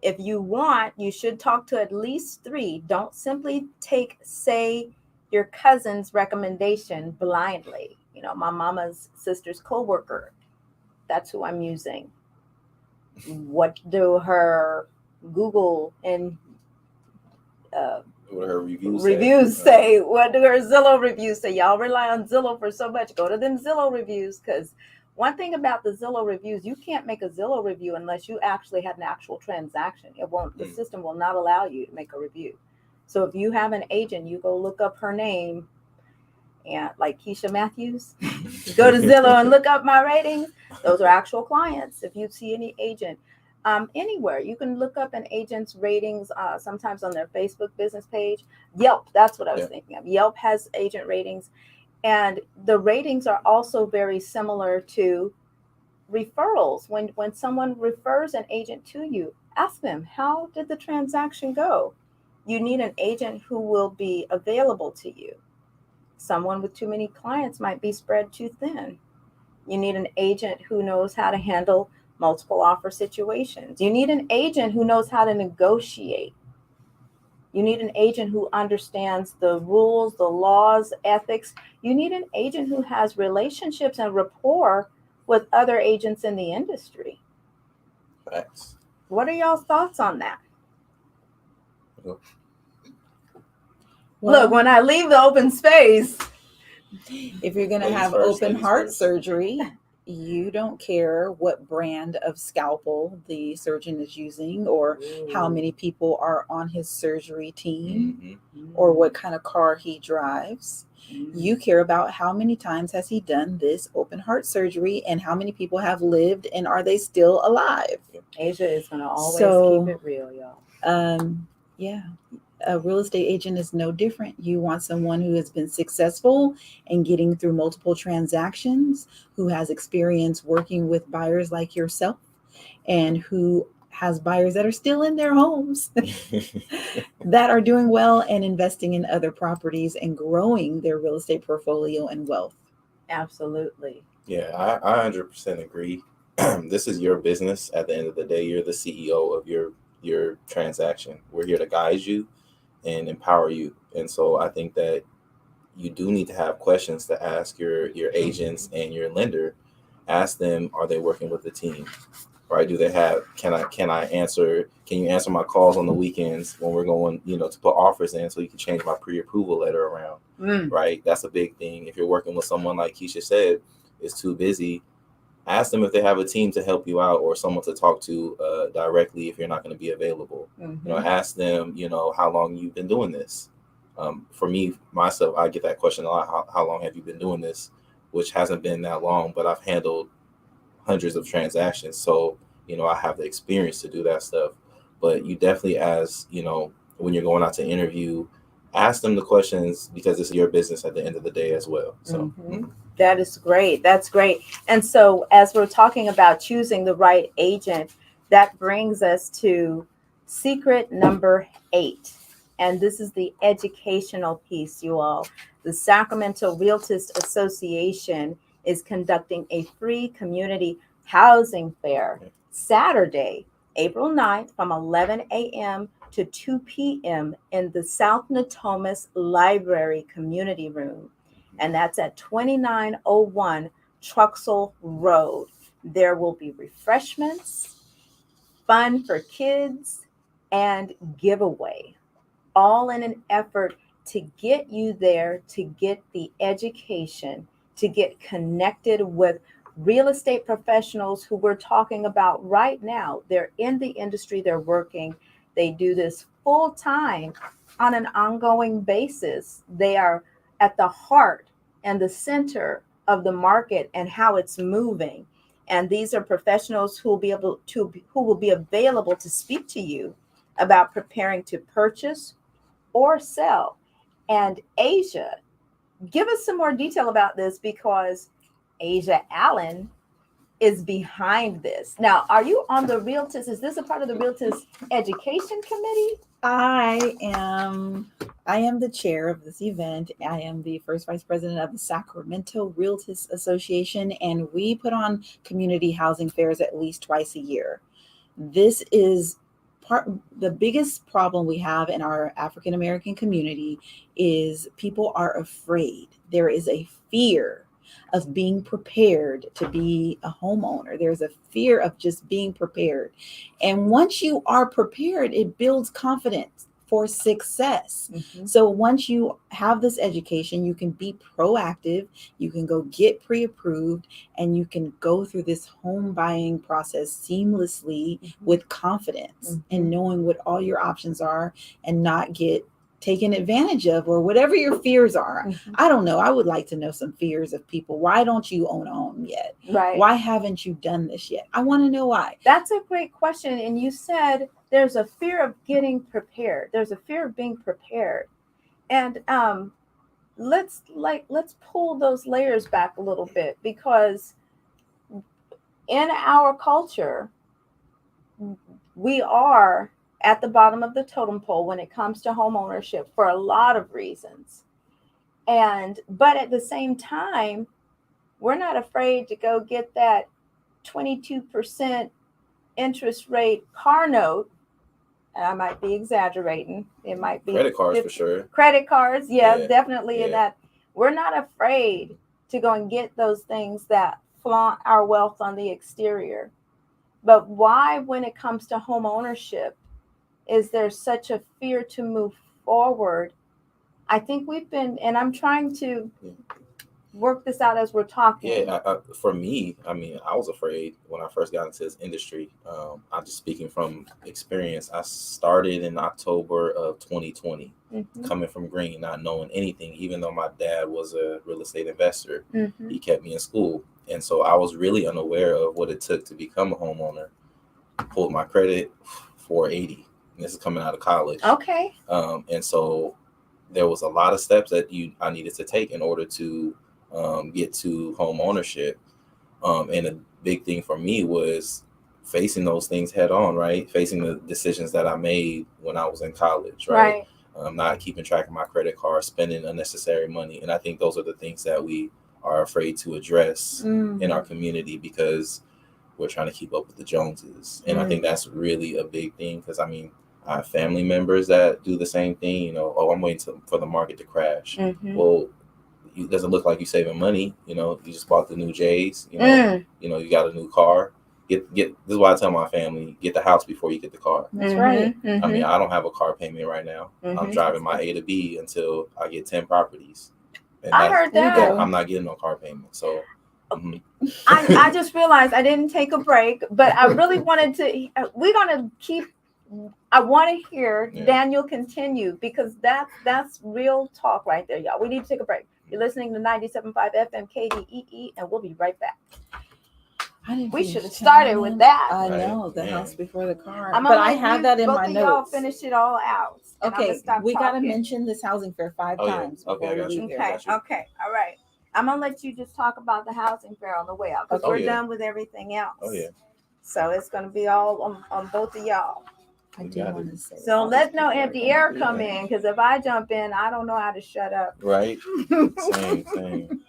If you want, you should talk to at least 3. Don't simply take, say, your cousin's recommendation blindly. My mama's sister's coworker, that's who I'm using. What do her Google and what her reviews say? What do her Zillow reviews say? Y'all rely on Zillow for so much. Go to them Zillow reviews, because one thing about the Zillow reviews, you can't make a Zillow review unless you actually had an actual transaction. It won't. The system will not allow you to make a review. So if you have an agent, you go look up her name and like Keisha Matthews, go to Zillow and look up my ratings. Those are actual clients. If you see any agent anywhere, you can look up an agent's ratings, sometimes on their Facebook business page. Yelp, that's what I was thinking of. Yelp has agent ratings, and the ratings are also very similar to referrals. When someone refers an agent to you, ask them, how did the transaction go? You need an agent who will be available to you. Someone with too many clients might be spread too thin. You need an agent who knows how to handle multiple offer situations. You need an agent who knows how to negotiate. You need an agent who understands the rules, the laws, ethics. You need an agent who has relationships and rapport with other agents in the industry. Facts. What are y'all's thoughts on that? Well, Look, when I leave the open space, if you're going to Ladies have first, open ladies heart first. surgery, you don't care what brand of scalpel the surgeon is using, or how many people are on his surgery team, or what kind of car he drives. You care about how many times has he done this open heart surgery, and how many people have lived, and are they still alive? Asia is going to always So, keep it real, y'all. Yeah. A real estate agent is no different. You want someone who has been successful in getting through multiple transactions, who has experience working with buyers like yourself, and who has buyers that are still in their homes that are doing well and investing in other properties and growing their real estate portfolio and wealth. Absolutely. Yeah, I 100% agree. This is your business. At the end of the day, you're the CEO of your transaction. We're here to guide you and empower you. And so I think that you do need to have questions to ask your agents and your lender. Ask them, are they working with the team? Right? Do they have, can you answer my calls on the weekends when we're going, to put offers in, so you can change my pre-approval letter around, right? That's a big thing. If you're working with someone, like Keisha said, is too busy, ask them if they have a team to help you out, or someone to talk to directly if you're not going to be available. Ask them, how long you've been doing this. For me, myself, I get that question a lot. How long have you been doing this? Which hasn't been that long, but I've handled hundreds of transactions. So, I have the experience to do that stuff. But you definitely, as, when you're going out to interview, ask them the questions, because it's your business at the end of the day as well. So That is great. That's great. And so as we're talking about choosing the right agent, that brings us to secret number 8. And this is the educational piece, you all. The Sacramento REALTIST Association is conducting a free community housing fair Saturday, April 9th from 11 a.m. to 2 p.m. in the South Natomas Library Community Room. And that's at 2901 Truxell Road. There will be refreshments, fun for kids, and giveaway, all in an effort to get you there, to get the education, to get connected with real estate professionals who we're talking about right now. They're in the industry, they're working, they do this full time on an ongoing basis. They are at the heart and the center of the market and how it's moving. And these are professionals who will be available to speak to you about preparing to purchase or sell. And Asia, give us some more detail about this, because Asia Allen is behind this. Now, are you on the REALTIST? Is this a part of the REALTIST Education Committee? I am the chair of this event. I am the first vice president of the Sacramento REALTIST Association, and we put on community housing fairs at least twice a year. This is the biggest problem we have in our African American community is people are afraid. There is a fear of being prepared to be a homeowner. There's a fear of just being prepared. And once you are prepared, it builds confidence for success. So once you have this education, you can be proactive, you can go get pre-approved, and you can go through this home buying process seamlessly with confidence and knowing what all your options are, and not get taken advantage of, or whatever your fears are. I don't know. I would like to know some fears of people. Why don't you own a home yet? Right. Why haven't you done this yet? I want to know why. That's a great question. And you said there's a fear of getting prepared. There's a fear of being prepared. And let's pull those layers back a little bit, because in our culture, we are at the bottom of the totem pole when it comes to home ownership for a lot of reasons. But at the same time, we're not afraid to go get that 22% interest rate car note. And I might be exaggerating. It might be Credit cards for sure. Credit cards, Yeah, definitely. yeah. In that, we're not afraid to go and get those things that flaunt our wealth on the exterior. But why, when it comes to home ownership, is there such a fear to move forward? I think we've been, and I'm trying to work this out as we're talking. Yeah, for me, I mean, I was afraid when I first got into this industry. I'm just speaking from experience. I started in October of 2020, coming from green, not knowing anything, even though my dad was a real estate investor. He kept me in school. And so I was really unaware of what it took to become a homeowner. Pulled my credit 480. This is coming out of college. Okay. And so there was a lot of steps that I needed to take in order to get to home ownership. And a big thing for me was facing those things head on, right? Facing the decisions that I made when I was in college, right? Not keeping track of my credit card, spending unnecessary money. And I think those are the things that we are afraid to address in our community, because we're trying to keep up with the Joneses. And I think that's really a big thing, because I mean, I have family members that do the same thing, you know, I'm waiting for the market to crash. Well, it doesn't look like you're saving money. You know, you just bought the new J's, you know, you got a new car. This is why I tell my family, get the house before you get the car. That's right. I mean, I don't have a car payment right now. I'm driving my A to B until I get 10 properties. And I heard that. I'm not getting no car payment. So I just realized I didn't take a break, but I really wanted to. We're gonna keep. I want to hear Daniel continue, because that's real talk right there, y'all. We need to take a break. You're listening to 97.5 FM KDEE, and we'll be right back. We should have started with that. I know, the house before the car. But I have that in my both of y'all notes. finish it all out. Okay, we got to mention this housing fair 5 times. Okay, I got you. Okay, all right. I'm going to let you just talk about the housing fair on the way out, because we're done with everything else. So it's going to be all on both of y'all. I do want to say. So let know if the air come in, because if I jump in, I don't know how to shut up. Right. Same.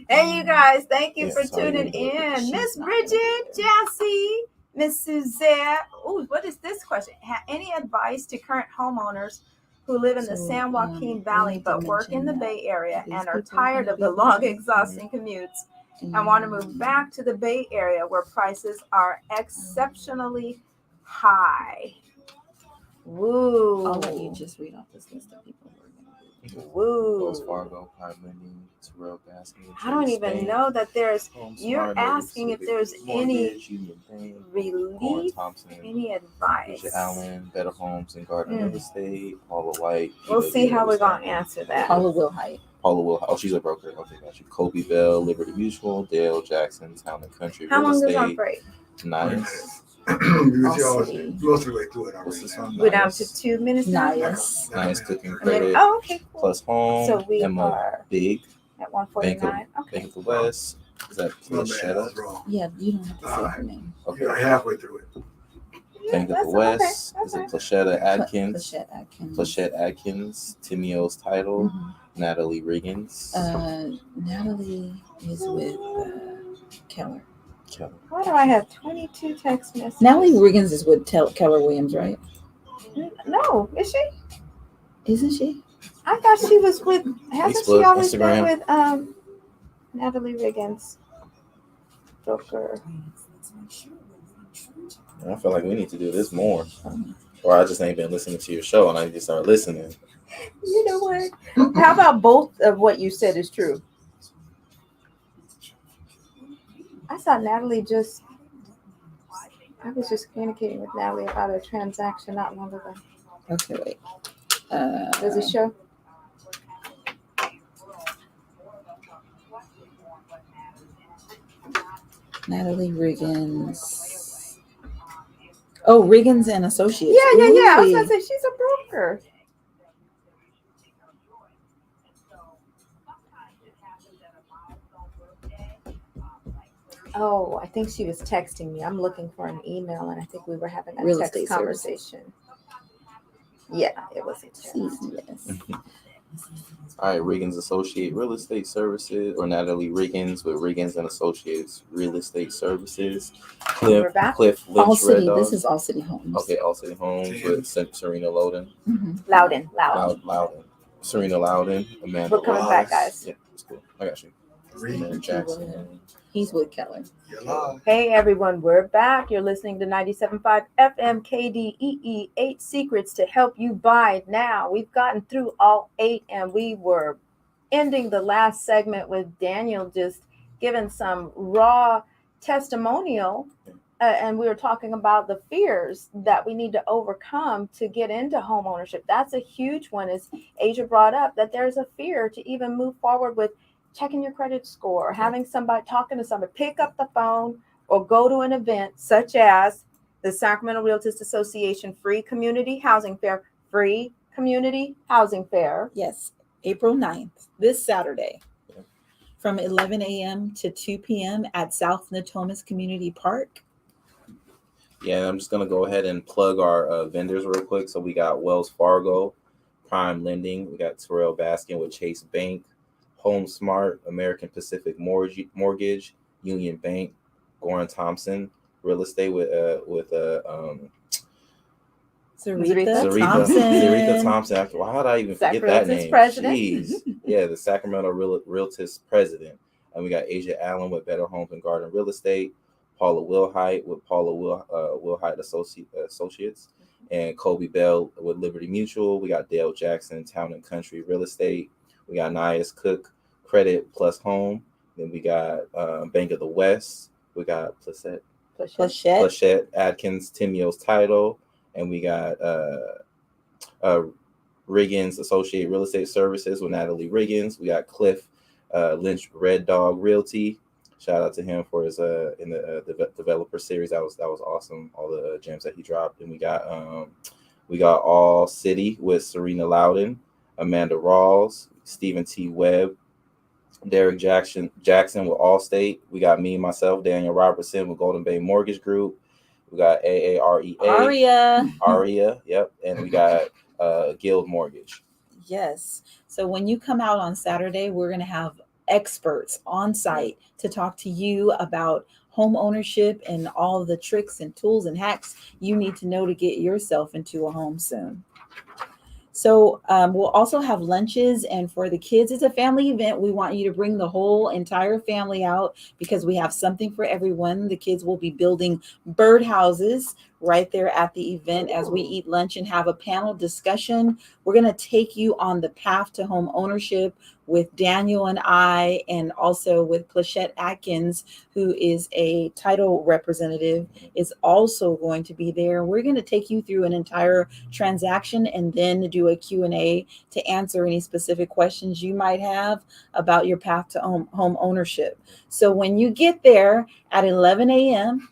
Hey, you guys, thank you for tuning in. Miss Bridget, Jassy, Miss Suzette. Ooh, what is this question? Any advice to current homeowners who live in the San Joaquin Valley but work in the Bay Area and are tired of the long, exhausting commutes and want to move back to the Bay Area where prices are exceptionally high? Woo. I'll let you just read off this list of people who are going to Woo. Wells Fargo, Prime Lending, Terrell Baskin. I don't even know that there's. You're asking if there's any relief, any advice. Allen, Better Homes and Garden Real Estate, Paula White. We'll see how we're going to answer that. Paula Wilhite. Oh, she's a broker. Okay, got you. Kobe Bell, Liberty Mutual, Dale Jackson, Town and Country How Real long Estate. is our break? Nice. Most of the way through it already. We're down to 2 minutes now. Nice Cooking Credit. Oh, okay, cool. Plus Home. So we Emma are Big. at 149. Okay. Bank of the West. Is that My bad, I Plachetta? was wrong. Yeah, you don't have to say her name. Okay. You're halfway through it. Bank of the West. Is it Plachetta Adkins? Plachette Atkins. Plachette Atkins. Timmy's Title. Natalie Riggins. Natalie is with Keller. Why do I have 22 text messages? Natalie Riggins is with Keller Williams, right? No, is she? Isn't she? I thought she was with. Hasn't she Facebook, always Instagram. been with Natalie Riggins? Broker. I feel like we need to do this more. Or I just ain't been listening to your show and I need to start listening. You know what? How about both of what you said is true? I saw Natalie I was just communicating with Natalie about a transaction not long ago. Okay, wait. Does it show? Natalie Riggins. Oh, Riggins and Associates. Yeah. I was Ooh. gonna say she's a broker. Oh, I think she was texting me. I'm looking for an email, and I think we were having a Real text estate conversation. Yeah, it was a text. Yes. All right, Riggins Associate Real Estate Services, or Natalie Riggins with Riggins and Associates Real Estate Services. We're back. Cliff All Lynch City. Red Dog. This is All City Homes. Okay, All City Homes with Serena Loudon. Loudon. Loudon. Serena Loudon. Amanda We're coming back, guys. Yeah, that's cool. I got you. Reed, Amanda Jackson. He's with Keller. you're live. Hey everyone, we're back. You're listening to 97.5 FM KDEE, 8 secrets to help you buy now. We've gotten through all 8, and we were ending the last segment with Daniel just giving some raw testimonial. And we were talking about the fears that we need to overcome to get into home ownership. That's a huge one, as Asia brought up, that there's a fear to even move forward with checking your credit score, or having somebody, talking to somebody, pick up the phone or go to an event such as the Sacramento Realtist Association Free Community Housing Fair. Free Community Housing Fair. Yes, April 9th, this Saturday, from 11 a.m. to 2 p.m. at South Natomas Community Park. Yeah, I'm just going to go ahead and plug our vendors real quick. So we got Wells Fargo, Prime Lending. We got Terrell Baskin with Chase Bank, Home Smart, American Pacific Mortgage, Union Bank, Goran Thompson Real Estate with Zarita Thompson. Wow, how did I even forget that name? President. Jeez. Yeah, the Sacramento Realtist President. And we got Asia Allen with Better Homes and Garden Real Estate, Paula Wilhite with Paula Wilhite Associates, and Kobe Bell with Liberty Mutual. We got Dale Jackson, Town and Country Real Estate. We got Nias Cook, Credit Plus Home. Then we got Bank of the West. We got Plachette Adkins, Timio's Title. And we got Riggins Associate Real Estate Services with Natalie Riggins. We got Cliff Lynch Red Dog Realty. Shout out to him for his in the developer series. That was awesome. All the gems that he dropped. And we got All City with Serena Loudon, Amanda Rawls, Stephen T. Webb, Derek Jackson with Allstate. We got me and myself, Daniel Robertson with Golden Bay Mortgage Group. We got Aria, yep. And we got Guild Mortgage. Yes. So when you come out on Saturday, we're going to have experts on site to talk to you about home ownership and all of the tricks and tools and hacks you need to know to get yourself into a home soon. So we'll also have lunches, and for the kids, it's a family event. We want you to bring the whole entire family out because we have something for everyone. The kids will be building birdhouses right there at the event as we eat lunch and have a panel discussion. We're going to take you on the path to home ownership with Daniel and I, and also with Plachette Atkins, who is a title representative, is also going to be there. We're going to take you through an entire transaction and then do a Q&A to answer any specific questions you might have about your path to home ownership. So when you get there at 11 a.m.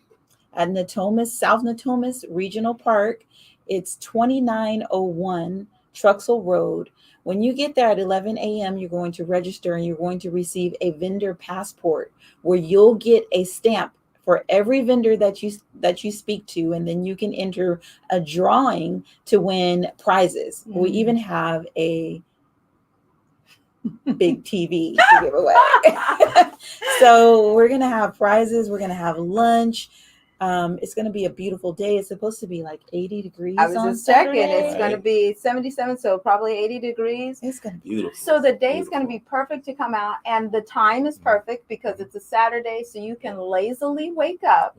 at South Natomas Regional Park, it's 2901 Truxell Road. When you get there at 11 a.m., you're going to register and you're going to receive a vendor passport where you'll get a stamp for every vendor that you speak to, and then you can enter a drawing to win prizes. Mm-hmm. We even have a big TV to give away. So we're going to have prizes. We're going to have lunch. It's going to be a beautiful day. It's supposed to be like 80 degrees. I was just checking. It's going to be 77, so probably 80 degrees. It's going to be beautiful. So the day is going to be perfect to come out, and the time is perfect because it's a Saturday, so you can lazily wake up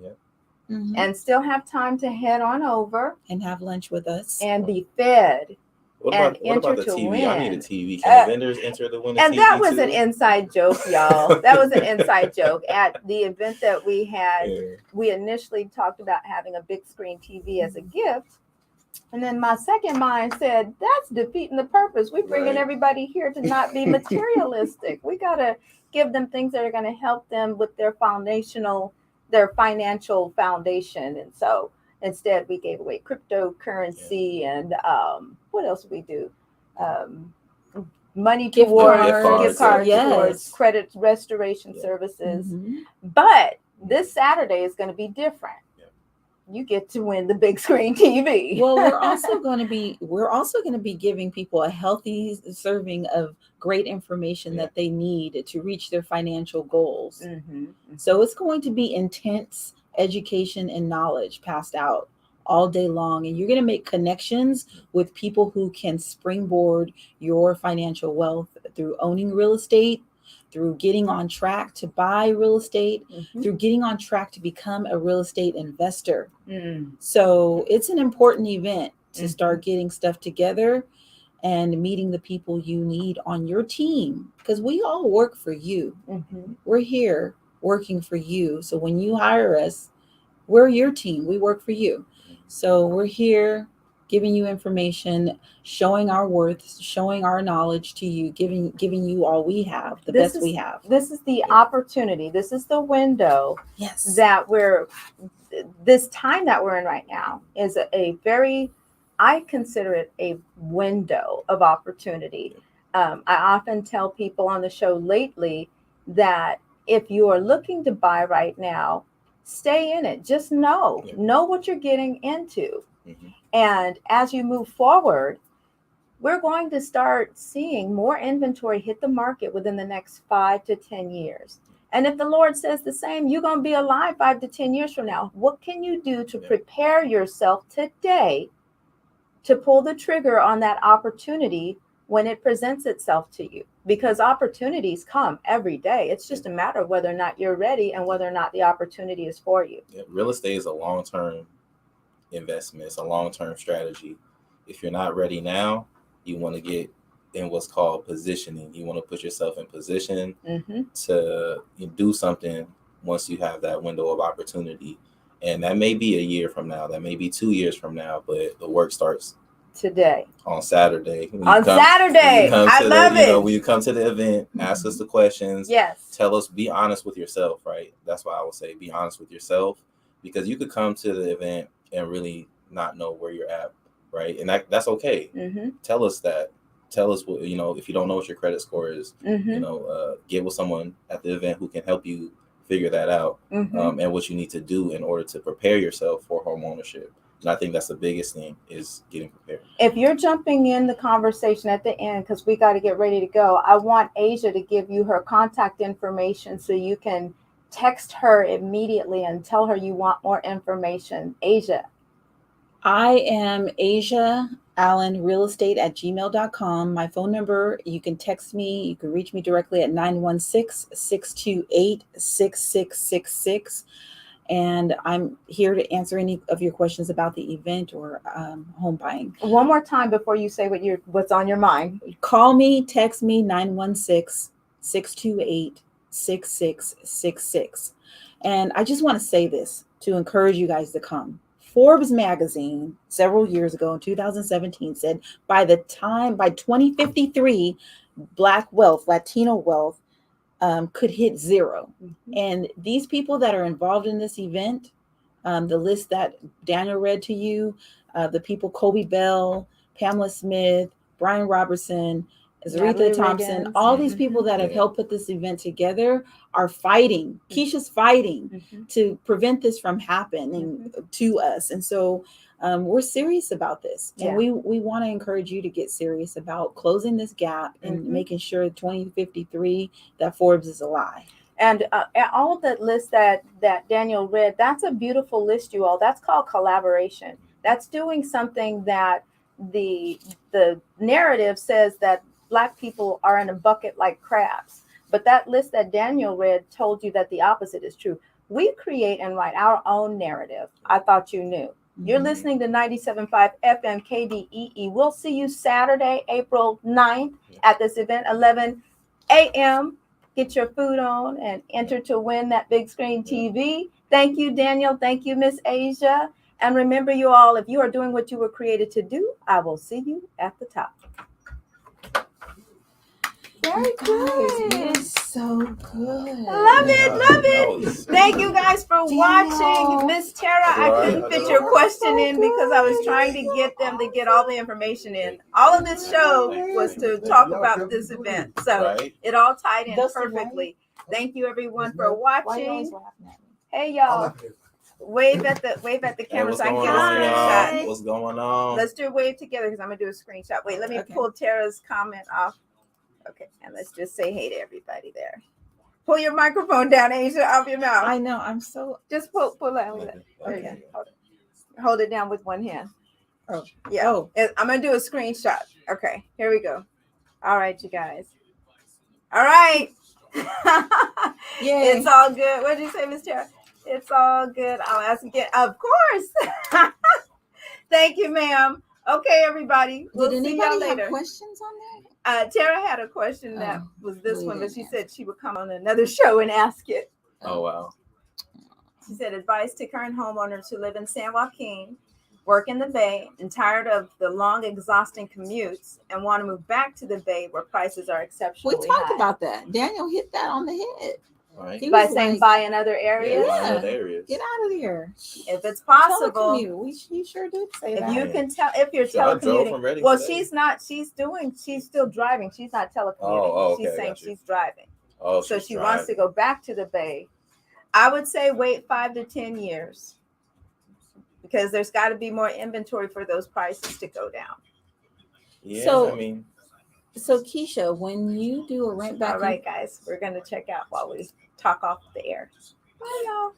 and still have time to head on over and have lunch with us and be fed. What about the TV? Win. I need a TV. Can the vendors enter the win? And TV that was too? an inside joke, y'all. That was an inside joke. At the event that we had, we initially talked about having a big screen TV as a gift. And then my second mind said, that's defeating the purpose. We're bringing Right. everybody here to not be materialistic. We got to give them things that are going to help them with their financial foundation. And so instead, we gave away cryptocurrency and what else did we do? Money Gift towards cards, gift cards yes. towards credit restoration Yeah. services. Mhm. But this Saturday is going to be different. You get to win the big screen TV. Well, we're also going to be giving people a healthy serving of great information Yeah. that they need to reach their financial goals. Mhm. So it's going to be intense education and knowledge passed out all day long, and you're going to make connections with people who can springboard your financial wealth through owning real estate, through getting on track to buy real estate, Mhm. through getting on track to become a real estate investor. Mm. So it's an important event to Mhm. start getting stuff together and meeting the people you need on your team, because we all work for you. Mhm. We're here working for you. So when you hire us, we're your team. We work for you. So we're here giving you information, showing our worth, showing our knowledge to you, giving you all we have, the This best is- we have. This is the opportunity. This is the window Yes. that this time that we're in right now is a very, I consider it a window of opportunity. I often tell people on the show lately that if you are looking to buy right now, stay in it. Just know what you're getting into. Mhm. And as you move forward, we're going to start seeing more inventory hit the market within the next 5 to 10 years. And if the Lord says the same, you're going to be alive 5 to 10 years from now. What can you do to prepare yourself today to pull the trigger on that opportunity when it presents itself to you? Because opportunities come every day. It's just a matter of whether or not you're ready and whether or not the opportunity is for you. Yeah, real estate is a long-term investment. It's a long-term strategy. If you're not ready now, you want to get in what's called positioning. You want to put yourself in position Mm-hmm. to do something once you have that window of opportunity. And that may be a year from now, that may be 2 years from now, but the work starts Today. on Saturday. Saturday. I love it. When you come to the event, ask us the questions. Yes. Tell us, be honest with yourself, right? That's why I would say be honest with yourself, because you could come to the event and really not know where you're at, right? And that's okay. Mm-hmm. Tell us that. Tell us what, if you don't know what your credit score is, Mm-hmm. get with someone at the event who can help you figure that out, Mm-hmm. and what you need to do in order to prepare yourself for home ownership. And I think that's the biggest thing, is getting prepared. If you're jumping in the conversation at the end, because we got to get ready to go, I want Asia to give you her contact information so you can text her immediately and tell her you want more information. Asia. I am Asia Allen Real Estate at gmail.com. My phone number, you can text me. You can reach me directly at 916-628-6666. And I'm here to answer any of your questions about the event or home buying. One more time before you say what's on your mind. Call me, text me, 916-628-6666. And I just want to say this to encourage you guys to come. Forbes magazine several years ago in 2017 said by 2053, Black wealth, Latino wealth could hit zero. Mm-hmm. And these people that are involved in this event, the list that Daniel read to you, the people, Kobe Bell, Pamela Smith, Brian Robertson, Zaretha Thompson, Riggins. all these people that have helped put this event together are fighting. Keisha's fighting to prevent this from happening to us. And so we're serious about this. And we want to encourage you to get serious about closing this gap and making sure 2053 that Forbes is a lie. And all of that list that Daniel read, that's a beautiful list, you all. That's called collaboration. That's doing something that the narrative says that Black people are in a bucket like crabs. But that list that Daniel read told you that the opposite is true. We create and write our own narrative. I thought you knew. You're listening to 97.5 FM KDEE. We'll see you Saturday, April 9th at this event, 11 a.m. Get your food on and enter to win that big screen TV. Thank you, Daniel. Thank you, Miss Asia. And remember, you all, if you are doing what you were created to do, I will see you at the top. Very good. Guys, we are so good. Love it, love That it. was- Thank you guys for watching. Miss Tara, I couldn't fit your question in because I was trying to get them to get all the information in. All of this show was to talk about this event. So Right? it all tied in Dustin, perfectly. Thank you everyone for Why are you always watching. laughing at me? Hey I'm y'all. laughing at Wave at the Hey, camera what's so I can going get a on, y'all? screenshot. What's going on? Let's do a wave together because I'm gonna do a screenshot. Wait, let me Okay. pull Tara's comment off. Okay, and let's just say hey to everybody there. Pull your microphone down, Asia, off your mouth. I know. I'm so. Just pull out. There you go. Hold it down with one hand. Oh. Yeah. Oh. I'm gonna do a screenshot. Okay, here we go. All right, you guys. All right. Yay. It's all good. What did you say, Miss Tara? It's all good. I'll ask again. Of course. Thank you, ma'am. Okay, everybody. We'll Did see y'all anybody later. have questions on that? Tara had a question that was this we one, but didn't she answer. said she would come on another show and ask it. Oh, wow. She said, advice to current homeowners who live in San Joaquin, work in the Bay, and tired of the long, exhausting commutes and want to move back to the Bay where prices are We exceptionally talked high. about that. Daniel hit that on the head. Right? He By was saying like, buy in other areas. Yeah, Yeah. other areas. get out of here. If it's possible, Telecommute. He sure did say if that. you can tell, if you're Sure, I drove from telecommuting, Reading well, today. she's still driving. She's not telecommuting. Oh, okay, She's I saying got you. she's driving. Oh, So she's she wants to driving. go back to the Bay. I would say wait 5 to 10 years because there's got to be more inventory for those prices to go down. Yeah, So- I mean, So Keisha, when you do a rent back, All right, guys, we're going to check out while we talk off the air. Bye, y'all.